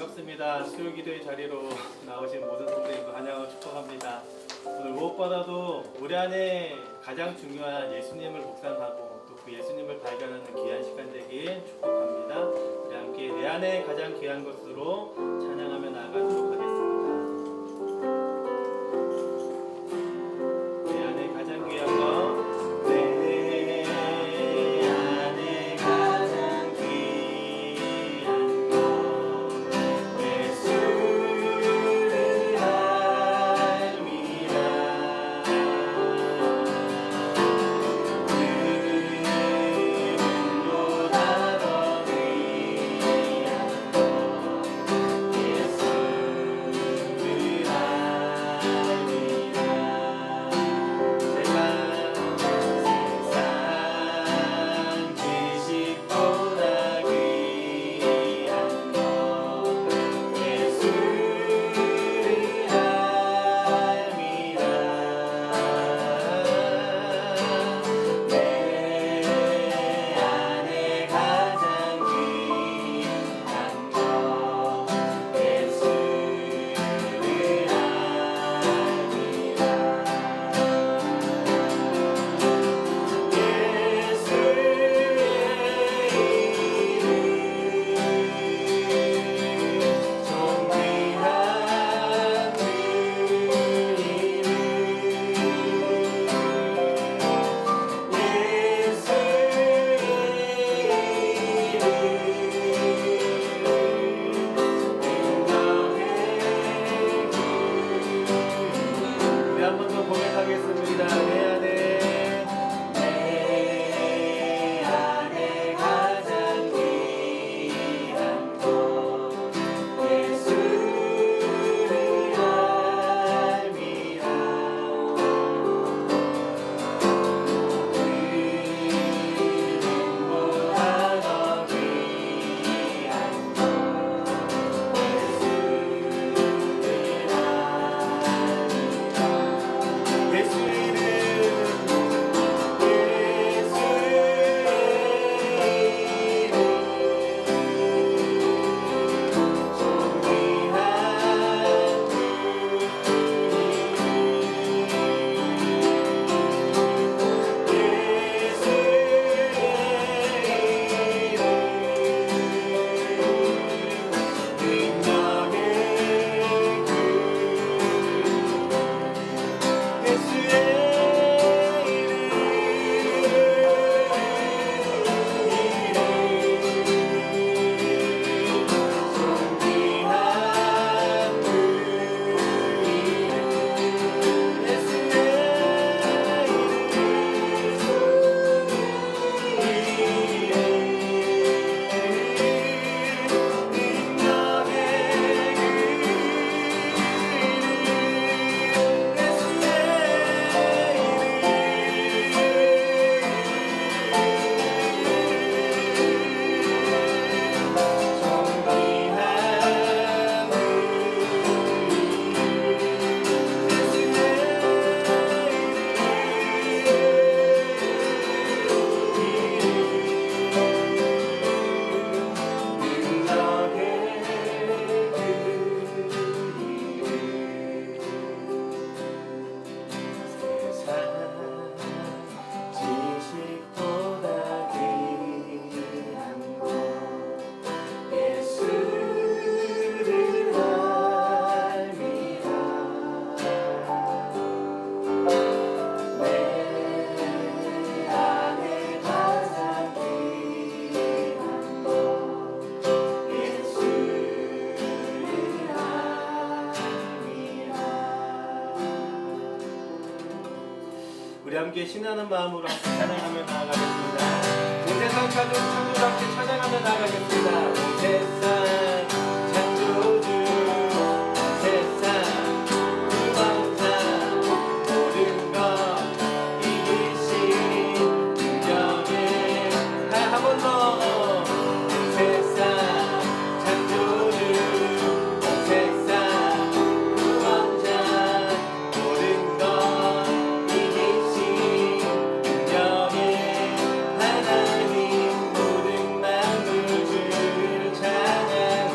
반갑습니다. 수요 기도의 자리로 나오신 모든 성도님들 환영하고 축복합니다. 오늘 무엇보다도 우리 안에 가장 중요한 예수님을 묵상하고 또 그 예수님을 발견하는 귀한 시간 되길 축복합니다. 우리 함께 내 안에 가장 귀한 것으로 찬양하며 나아가도록 하겠습니다. 내 안에 가장 귀한 것 우리 함께 신나는 마음으로 함께 찬양하며 나아가겠습니다. 온 세상 가족 창조주 함께 찬양하며 나아가겠습니다. 온 세상 창조주 온 세상 구원자 모든 것 이기신 능력에 한 번 더 온 세상 창조주 온 세상 구원자 모든 것 이기신 능력에 하나님 모든 만물 주를 찬양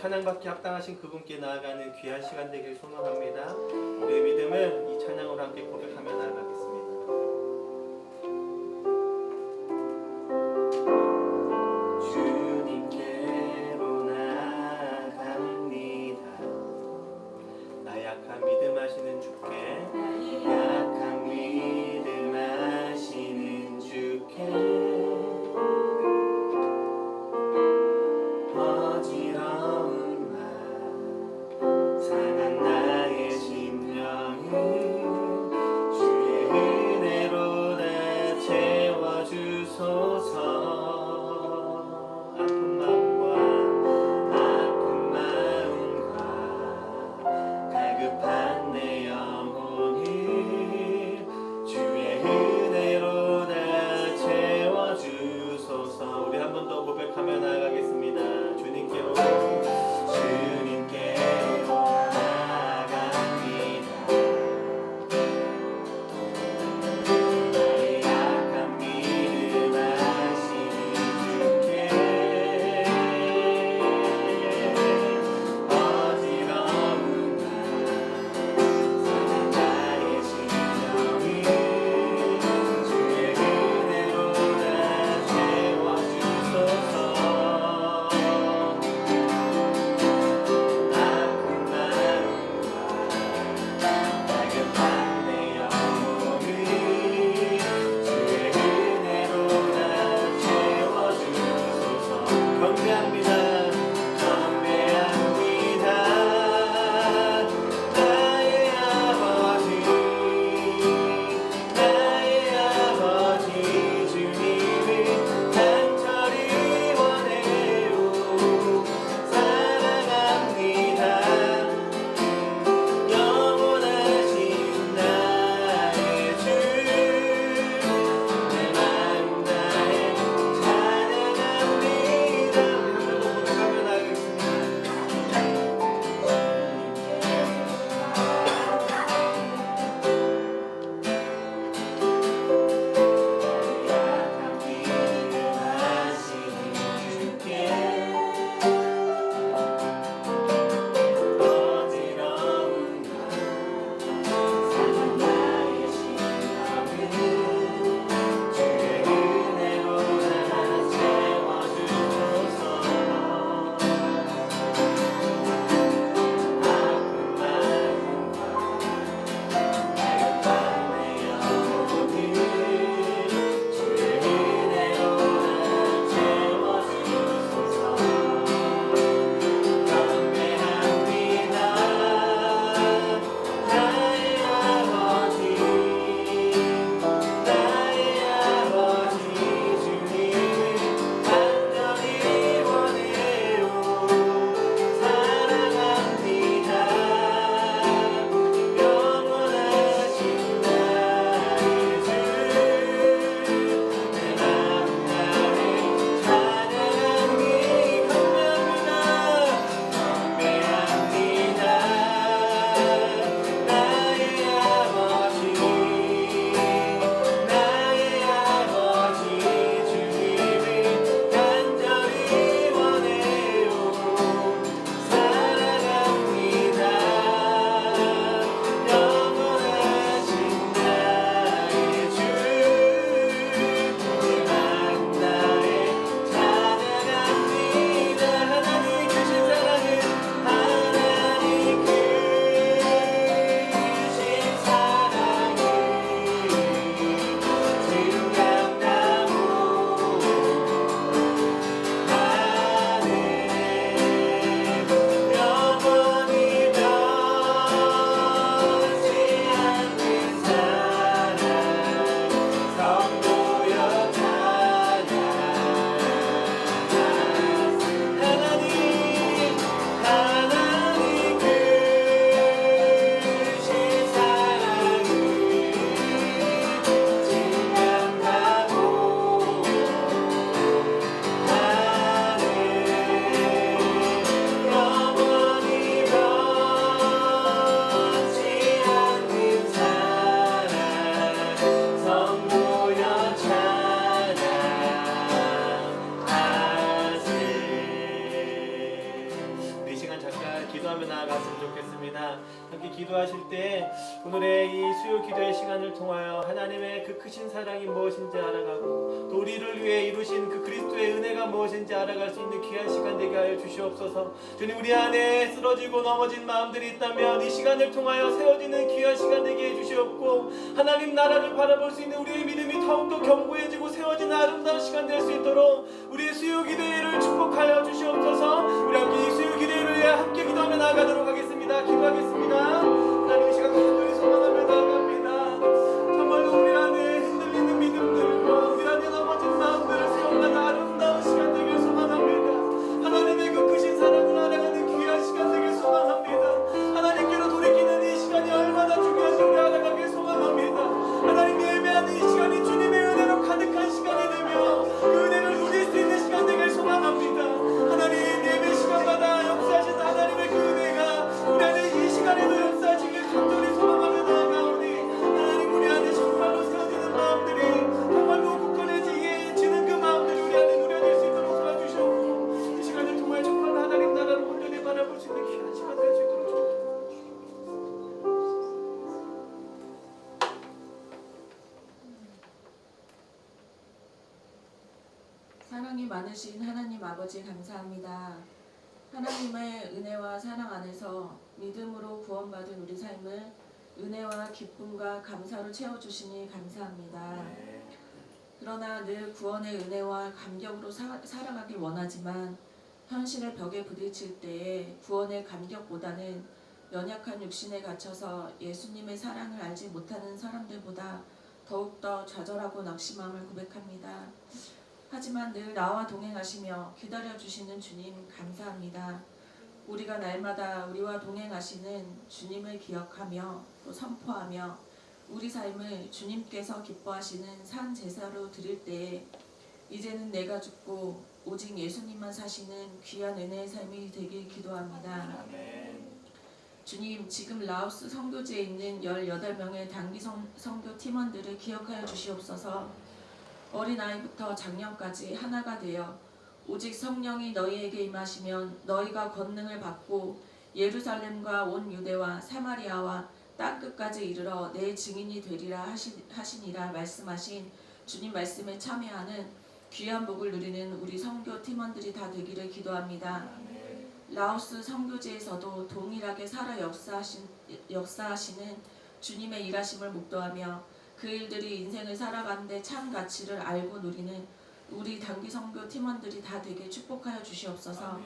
찬양받기 합당하신 그분께 나아가는 귀한 시간 되길 소망합니다. 우리의 믿음을 이 찬양으로 함께 고백하며 나아가겠습니다. 주님께로 나아갑니다. 나 약한 믿음 하시는 주께, 약한 믿음 하시는 주께, 어지러운 나 상한 나의 심령을 주의 은혜로 다 채워주소서. 아픈 마음과 갈급한 내 영혼을 주의 은혜로 다 채워주소서. 우리 한 번 더 고백하며 나아가겠습니다. 주님께로 나아갑니다. 나의 약한 믿음 하시는 주께, 어지러운 나 상한 나의 심령을 주의 은혜로 다 채워주소서. 나아갔으면 좋겠습니다. 함께 기도하실 때 오늘의 이 수요 기도의 시간을 통하여 하나님의 그 크신 사랑이 무엇인지 알아가고 또 우리를 위해 이루신 그 그리스도의 은혜가 무엇인지 알아갈 수 있는 귀한 시간 되게 하여 주시옵소서. 주님, 우리 안에 쓰러지고 넘어진 마음들이 있다면 이 시간을 통하여 세워지는 귀한 시간 되게 해 주시옵고 하나님 나라를 바라볼 수 있는 우리의 믿음이 더욱더 견고해지고 세워지는 아름다운 시간 될 수 있도록 우리의 수요 기도회를 축복하여 주시옵소서. 우리 함께 이 수요 기도회를 위해 함께 기도하며 나아가도록 하겠습니다. 기도하겠습니다. 하나님 이 시간 간절히 소망하며 나아갑니다. 정말로 우리 안에 흔들리는 믿음들과 우리 안에 넘어진 마음들을 세워가는 아름다운 시간 되길 소망합니다. 하나님의 그 크신 사랑을 알아가는 귀한 시간 되길 소망합니다. 하나님께로 돌이키는 이 시간이 얼마나 중요한지 우리 알아가길 소망합니다. 하나님 예배하는 이 시간이 주님의 은혜로 가득한 시간이 되며 그 은혜를 누릴 수 있는 시간 되길 소망합니다. 하나님 예배 시간마다 역사하신 하나님의 그 은혜가 우리 안에 이 시간에도 역사하시길 간절히 소망하며 나아가오니 하나님 우리 안에 정말로 세워지는 마음들이 정말로 굳건해지는 그 마음들이 우리 안에 누려질 수 있도록 도와주시옵고 이 시간을 통해 정말 하나님 나라를 온전히 바라볼 수 있는 귀한 시간 될 수 있도록 사랑이 많으신 하나님 아버지 감사합니다. 하나님의 은혜와 사랑 안에서 믿음으로 구원받은 우리 삶을 은혜와 기쁨과 감사로 채워주시니 감사합니다. 그러나 늘 구원의 은혜와 감격으로 살아가길 원하지만 현실의 벽에 부딪힐 때에 구원의 감격보다는 연약한 육신에 갇혀서 예수님의 사랑을 알지 못하는 사람들보다 더욱더 좌절하고 낙심함을 고백합니다. 하지만 늘 나와 동행하시며 기다려주시는 주님 감사합니다. 우리가 날마다 우리와 동행하시는 주님을 기억하며 또 선포하며 우리 삶을 주님께서 기뻐하시는 산 제사로 드릴 때에 이제는 내가 죽고 오직 예수님만 사시는 귀한 은혜의 삶이 되길 기도합니다. 주님, 지금 라오스 선교지에 있는 18명의 단기 선교 팀원들을 기억하여 주시옵소서. 어린아이부터 장년까지 하나가 되어 오직 성령이 너희에게 임하시면 너희가 권능을 받고 예루살렘과 온 유대와 사마리아와 땅끝까지 이르러 내 증인이 되리라 하시니라 말씀하신 주님 말씀에 참여하는 귀한 복을 누리는 우리 선교 팀원들이 다 되기를 기도합니다. 라오스 선교지에서도 동일하게 살아 역사하시는 주님의 일하심을 묵도하며 그 일들이 인생을 살아가는데 참 가치를 알고 누리는 우리 단기 선교 팀원들이 다 되게 축복하여 주시옵소서.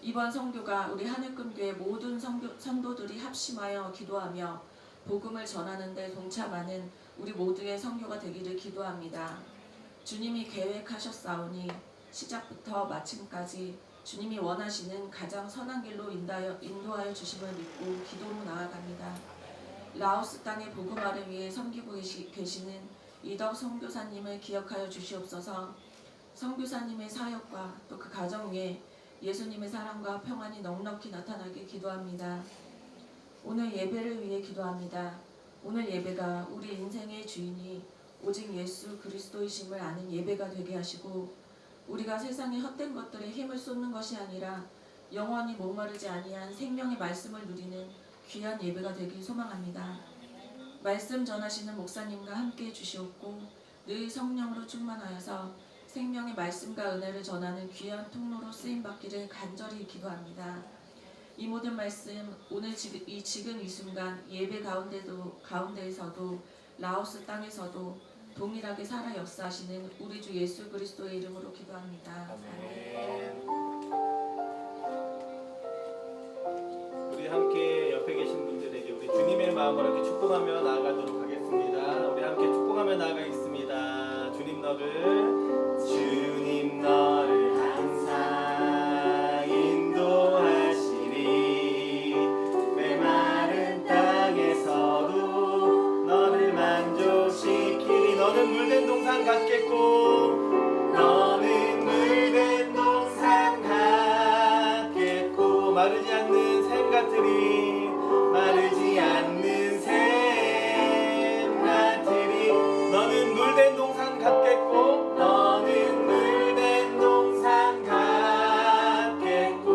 이번 선교가 우리 하늘금교회 모든 성도들이 합심하여 기도하며 복음을 전하는 데 동참하는 우리 모두의 선교가 되기를 기도합니다. 주님이 계획하셨사오니 시작부터 마침까지 주님이 원하시는 가장 선한 길로 인도하여 주심을 믿고 기도로 나아갑니다. 라오스 땅의 복음화를 위해 섬기고 계시는 이덕 선교사님을 기억하여 주시옵소서. 선교사님의 사역과 또 그 가정 위에 예수님의 사랑과 평안이 넉넉히 나타나길 기도합니다. 오늘 예배를 위해 기도합니다. 오늘 예배가 우리 인생의 주인이 오직 예수 그리스도이심을 아는 예배가 되게 하시고 우리가 세상의 헛된 것들에 힘을 쏟는 것이 아니라 영원히 목마르지 아니한 생명의 말씀을 누리는 귀한 예배가 되길 소망합니다. 말씀 전하시는 목사님과 함께 해주시옵고 늘 성령으로 충만하여서 생명의 말씀과 은혜를 전하는 귀한 통로로 쓰임받기를 간절히 기도합니다. 이 모든 말씀 오늘 지금 이 순간 예배 가운데에서도 라오스 땅에서도 동일하게 살아 역사하시는 우리 주 예수 그리스도의 이름으로 기도합니다. 아멘. 우리 함께 옆에 계신 분들에게 우리 주님의 마음으로 이렇게 축복하며 나아가도록 하겠습니다. 우리 함께 축복하며 나아가겠습니다. 주님 너를 항상 인도하시리. 메마른 땅에서도 너를 만족시키리. 너는 물된 동산 같겠고 마르지 않는 샘 같으리. 마르지 않는 샘 같으리. 너는 물된 동산 같겠고 너는 물된 동산 같겠고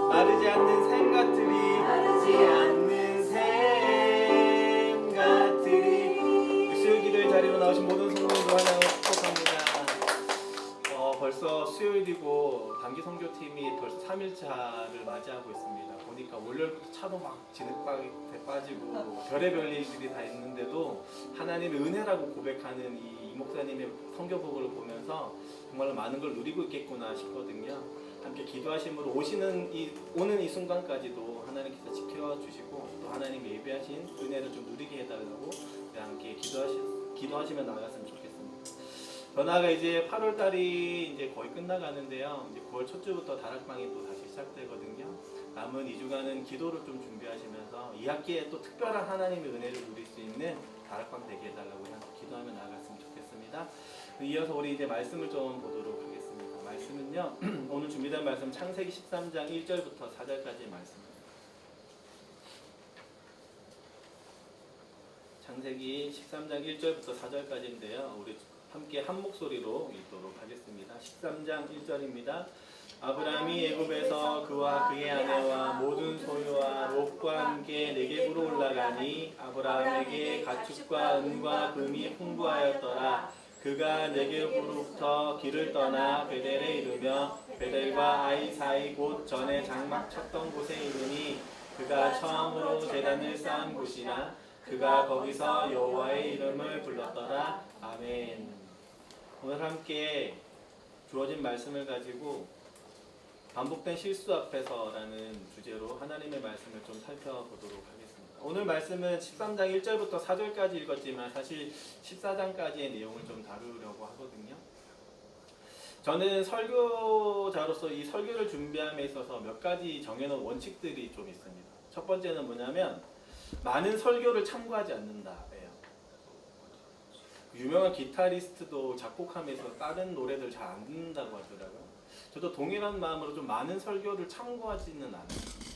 마르지 않는 샘 같으리. 일요일이고 단기 선교팀이 벌써 3일차를 맞이하고 있습니다. 보니까 월요일부터 차도 막 진흙탕에 빠지고 별의별 일들이 다 있는데도 하나님의 은혜라고 고백하는 이 목사님의 선교복을 보면서 정말로 많은 걸 누리고 있겠구나 싶거든요. 함께 기도하심으로 오는 이 순간까지도 하나님께서 지켜주시고 또 하나님의 예배하신 은혜를 좀 누리게 해달라고 함께 기도하시면 나아갔으면 좋겠습니다. 더 나아가 이제 8월 달이 이제 거의 끝나가는데요. 이제 9월 첫 주부터 다락방이 또 다시 시작되거든요. 남은 2주간은 기도를 좀 준비하시면서 이 학기에 또 특별한 하나님의 은혜를 누릴 수 있는 다락방 되게 해달라고 기도하며 나아갔으면 좋겠습니다. 이어서 우리 이제 말씀을 좀 보도록 하겠습니다. 말씀은요, 오늘 준비된 말씀 창세기 13장 1절부터 4절까지의 말씀입니다. 창세기 13장 1절부터 4절까지인데요. 우리 함께 한 목소리로 읽도록 하겠습니다. 13장 1절입니다. 아브라함이 애굽에서 그와 그의 아내와 모든 소유와 롯과 함께 네겝으로 올라가니 아브라함에게 가축과 은과 금이 풍부하였더라. 그가 네겝으로부터 길을 떠나 베델에 이르며 베델과 아이 사이 곧 전에 장막 쳤던 곳에 이르니 그가 처음으로 제단을 쌓은 곳이라. 그가 거기서 여호와의 이름을 불렀더라. 아멘. 오늘 함께 주어진 말씀을 가지고 반복된 실수 앞에서라는 주제로 하나님의 말씀을 좀 살펴보도록 하겠습니다. 오늘 말씀은 13장 1절부터 4절까지 읽었지만 사실 14장까지의 내용을 좀 다루려고 하거든요. 저는 설교자로서 이 설교를 준비함에 있어서 몇 가지 정해놓은 원칙들이 좀 있습니다. 첫 번째는 뭐냐면 많은 설교를 참고하지 않는다예요. 유명한 기타리스트도 작곡하면서 다른 노래들 잘 안 듣는다고 하더라고요. 저도 동일한 마음으로 좀 많은 설교를 참고하지는 않아요.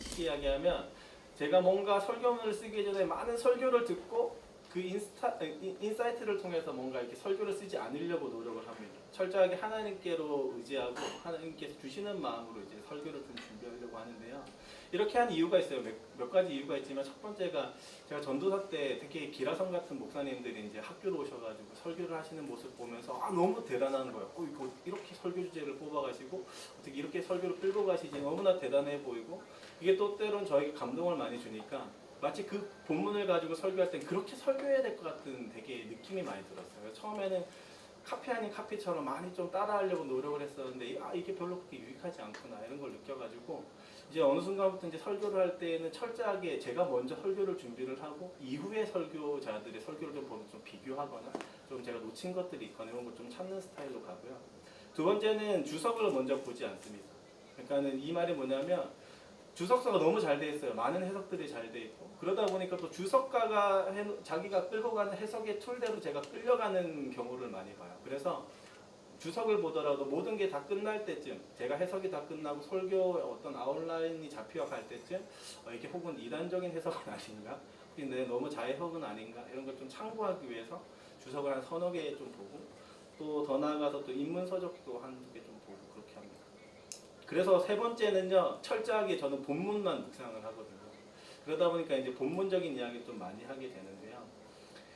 쉽게 이야기하면 제가 뭔가 설교문을 쓰기 전에 많은 설교를 듣고 그 인사이트를 통해서 뭔가 이렇게 설교를 쓰지 않으려고 노력을 합니다. 철저하게 하나님께로 의지하고 하나님께서 주시는 마음으로 이제 설교를 좀 준비하려고 하는데요. 이렇게 한 이유가 있어요. 몇 가지 이유가 있지만 첫 번째가 제가 전도사 때 특히 기라성 같은 목사님들이 이제 학교로 오셔가지고 설교를 하시는 모습 보면서 너무 대단한 거예요. 이거 이렇게 설교 주제를 뽑아가시고 어떻게 이렇게 설교를 끌고 가시지 너무나 대단해 보이고 이게 또 때론 저에게 감동을 많이 주니까 마치 그 본문을 가지고 설교할 땐 그렇게 설교해야 될 것 같은 되게 느낌이 많이 들었어요. 처음에는 카피 아닌 카피처럼 많이 좀 따라하려고 노력을 했었는데 이게 별로 그렇게 유익하지 않구나 이런 걸 느껴가지고 이제 어느 순간부터 이제 설교를 할 때는 철저하게 제가 먼저 설교를 준비를 하고 이후에 설교자들의 설교를 좀 보면 좀 비교하거나 좀 제가 놓친 것들이 있거나 이런 걸 좀 찾는 스타일로 가고요. 두 번째는 주석을 먼저 보지 않습니다. 그러니까는 이 말이 뭐냐면 주석서가 너무 잘 돼 있어요. 많은 해석들이 잘 돼 있고 그러다 보니까 또 주석가가 자기가 끌고 가는 해석의 툴대로 제가 끌려가는 경우를 많이 봐요. 그래서 주석을 보더라도 모든 게 다 끝날 때쯤 제가 해석이 다 끝나고 설교의 어떤 아웃라인이 잡혀갈 때쯤 이게 혹은 이단적인 해석은 아닌가? 근데 너무 자해석은 아닌가? 이런 걸 좀 참고하기 위해서 주석을 한 서너 개 좀 보고 또 더 나아가서 또 인문서적도 한두 개 좀 보고 그렇게 합니다. 그래서 세 번째는요, 철저하게 저는 본문만 묵상을 하거든요. 그러다 보니까 이제 본문적인 이야기를 좀 많이 하게 되는데요.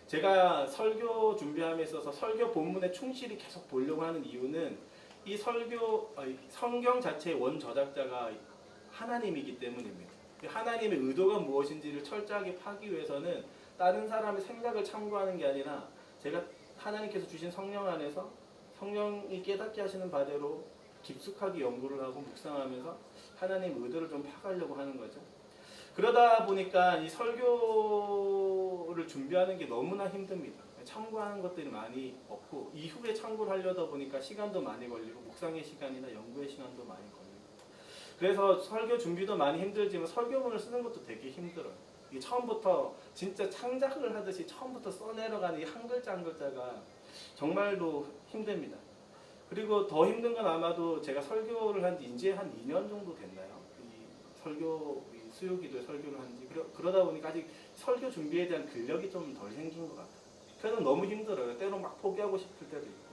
제가 설교 준비함에 있어서 설교 본문에 충실히 계속 보려고 하는 이유는 이 성경 자체의 원 저작자가 하나님이기 때문입니다. 하나님의 의도가 무엇인지를 철저하게 파기 위해서는 다른 사람의 생각을 참고하는 게 아니라 제가 하나님께서 주신 성령 안에서 성령이 깨닫게 하시는 바대로 깊숙하게 연구를 하고 묵상하면서 하나님의 의도를 좀 파가려고 하는 거죠. 그러다 보니까 이 설교를 준비하는 게 너무나 힘듭니다. 참고하는 것들이 많이 없고 이후에 참고를 하려다 보니까 시간도 많이 걸리고 묵상의 시간이나 연구의 시간도 많이 걸리고 그래서 설교 준비도 많이 힘들지만 설교문을 쓰는 것도 되게 힘들어요. 이게 처음부터 진짜 창작을 하듯이 처음부터 써내려가는 이 한 글자 한 글자가 정말로 힘듭니다. 그리고 더 힘든 건 아마도 제가 설교를 한 지 이제 한 2년 정도 됐나요? 이 설교 수요기도에 설교를 한지 그러다 보니까 아직 설교 준비에 대한 근력이 좀 덜 생긴 것 같아요. 그래서 너무 힘들어요. 때로 막 포기하고 싶을 때도 있고.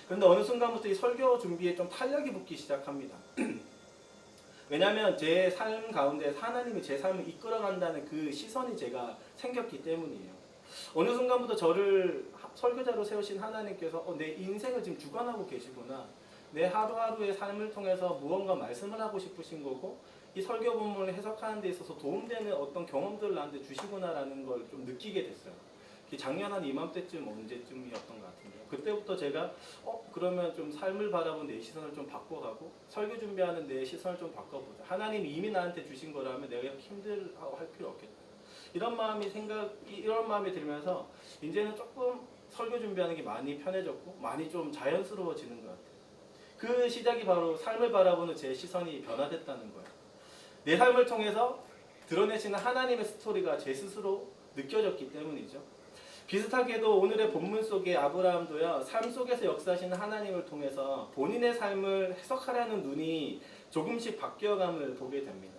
그런데 어느 순간부터 이 설교 준비에 좀 탄력이 붙기 시작합니다. 왜냐하면 제 삶 가운데 하나님이 제 삶을 이끌어간다는 그 시선이 제가 생겼기 때문이에요. 어느 순간부터 저를 설교자로 세우신 하나님께서 내 인생을 지금 주관하고 계시구나. 내 하루하루의 삶을 통해서 무언가 말씀을 하고 싶으신 거고 이 설교 본문을 해석하는 데 있어서 도움되는 어떤 경험들을 나한테 주시구나라는 걸 좀 느끼게 됐어요. 작년 한 이맘때쯤 언제쯤이었던 것 같은데요. 그때부터 제가 그러면 좀 삶을 바라본 내 시선을 좀 바꿔가고 설교 준비하는 내 시선을 좀 바꿔보자. 하나님이 이미 나한테 주신 거라면 내가 이렇게 힘들어하고 할 필요 없겠다. 이런 마음이 들면서 이제는 조금 설교 준비하는 게 많이 편해졌고 많이 좀 자연스러워지는 것 같아요. 그 시작이 바로 삶을 바라보는 제 시선이 변화됐다는 거예요. 내 삶을 통해서 드러내시는 하나님의 스토리가 제 스스로 느껴졌기 때문이죠. 비슷하게도 오늘의 본문 속의 아브라함도요, 삶 속에서 역사하시는 하나님을 통해서 본인의 삶을 해석하려는 눈이 조금씩 바뀌어감을 보게 됩니다.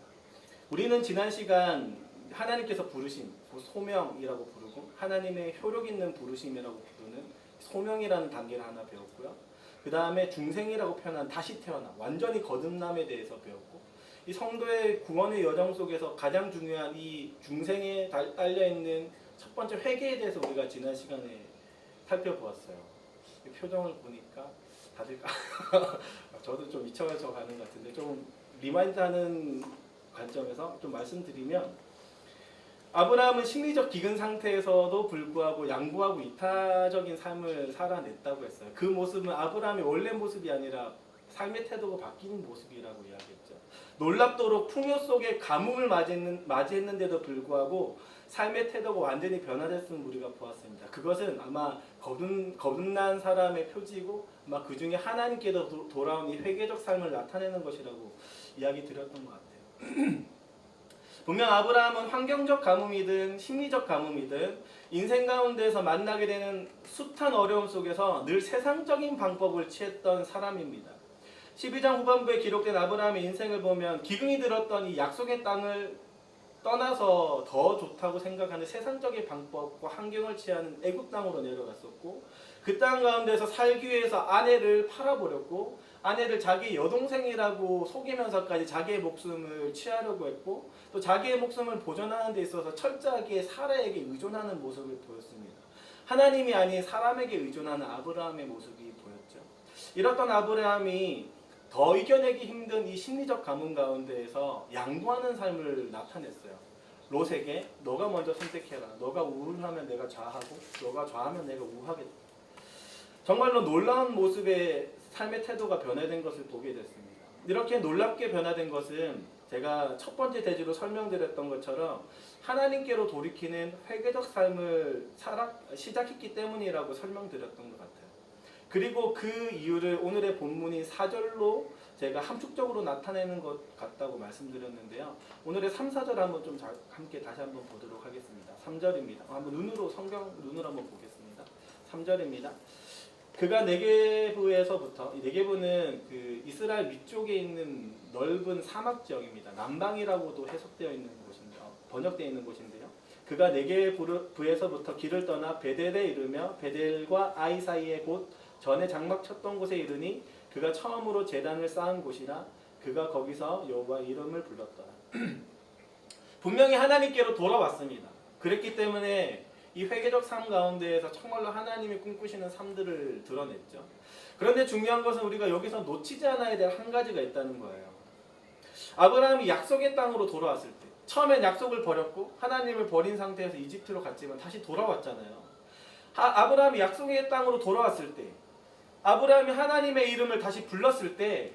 우리는 지난 시간 하나님께서 부르심, 소명이라고 부르고 하나님의 효력 있는 부르심이라고 부르는 소명이라는 단계를 하나 배웠고요. 그 다음에 중생이라고 표현한 다시 태어나 완전히 거듭남에 대해서 배웠고 이 성도의 구원의 여정 속에서 가장 중요한 이 중생에 딸려있는 첫 번째 회개에 대해서 우리가 지난 시간에 살펴보았어요. 이 표정을 보니까 다들 저도 좀 미쳐서 가는 것 같은데 좀 리마인드하는 관점에서 좀 말씀드리면 아브라함은 심리적 기근 상태에서도 불구하고 양보하고 이타적인 삶을 살아냈다고 했어요. 그 모습은 아브라함의 원래 모습이 아니라 삶의 태도가 바뀌는 모습이라고 이야기했죠. 놀랍도록 풍요 속에 가뭄을 맞이했는데도 불구하고 삶의 태도가 완전히 변화됐음을 우리가 보았습니다. 그것은 아마 거듭난 사람의 표지고 아마 그 중에 하나님께서 돌아온 이 회개적 삶을 나타내는 것이라고 이야기 드렸던 것 같아요. 분명 아브라함은 환경적 가뭄이든 심리적 가뭄이든 인생 가운데에서 만나게 되는 숱한 어려움 속에서 늘 세상적인 방법을 취했던 사람입니다. 12장 후반부에 기록된 아브라함의 인생을 보면 기근이 들었던 이 약속의 땅을 떠나서 더 좋다고 생각하는 세상적인 방법과 환경을 취하는 애굽 땅으로 내려갔었고 그 땅 가운데서 살기 위해서 아내를 팔아버렸고 아내를 자기 여동생이라고 속이면서까지 자기의 목숨을 취하려고 했고 또 자기의 목숨을 보존하는 데 있어서 철저하게 사라에게 의존하는 모습을 보였습니다. 하나님이 아닌 사람에게 의존하는 아브라함의 모습이 보였죠. 이렇던 아브라함이 더 이겨내기 힘든 이 심리적 가뭄 가운데에서 양보하는 삶을 나타냈어요. 롯에게 너가 먼저 선택해라. 너가 우울하면 내가 좌하고 너가 좌하면 내가 우하겠다. 정말로 놀라운 모습의 삶의 태도가 변화된 것을 보게 됐습니다. 이렇게 놀랍게 변화된 것은 제가 첫 번째 대지로 설명드렸던 것처럼 하나님께로 돌이키는 회개적 삶을 시작했기 때문이라고 설명드렸던 것 같아요. 그리고 그 이유를 오늘의 본문인 4절로 제가 함축적으로 나타내는 것 같다고 말씀드렸는데요. 오늘의 3, 4절 한번 좀 함께 다시 한번 보도록 하겠습니다. 3절입니다. 한번 성경 눈으로 한번 보겠습니다. 3절입니다. 그가 네게부에서부터, 이 네게부는 그 이스라엘 위쪽에 있는 넓은 사막 지역입니다. 남방이라고도 해석되어 있는 곳인데, 번역되어 있는 곳인데요. 그가 네게부에서부터 길을 떠나 베델에 이르며 베델과 아이 사이에 곧 전에 장막 쳤던 곳에 이르니 그가 처음으로 제단을 쌓은 곳이라 그가 거기서 여호와의 이름을 불렀더라. 분명히 하나님께로 돌아왔습니다. 그랬기 때문에 이 회개적 삶 가운데에서 정말로 하나님이 꿈꾸시는 삶들을 드러냈죠. 그런데 중요한 것은 우리가 여기서 놓치지 않아야 될 한 가지가 있다는 거예요. 아브라함이 약속의 땅으로 돌아왔을 때 처음엔 약속을 버렸고 하나님을 버린 상태에서 이집트로 갔지만 다시 돌아왔잖아요. 아브라함이 약속의 땅으로 돌아왔을 때 아브라함이 하나님의 이름을 다시 불렀을 때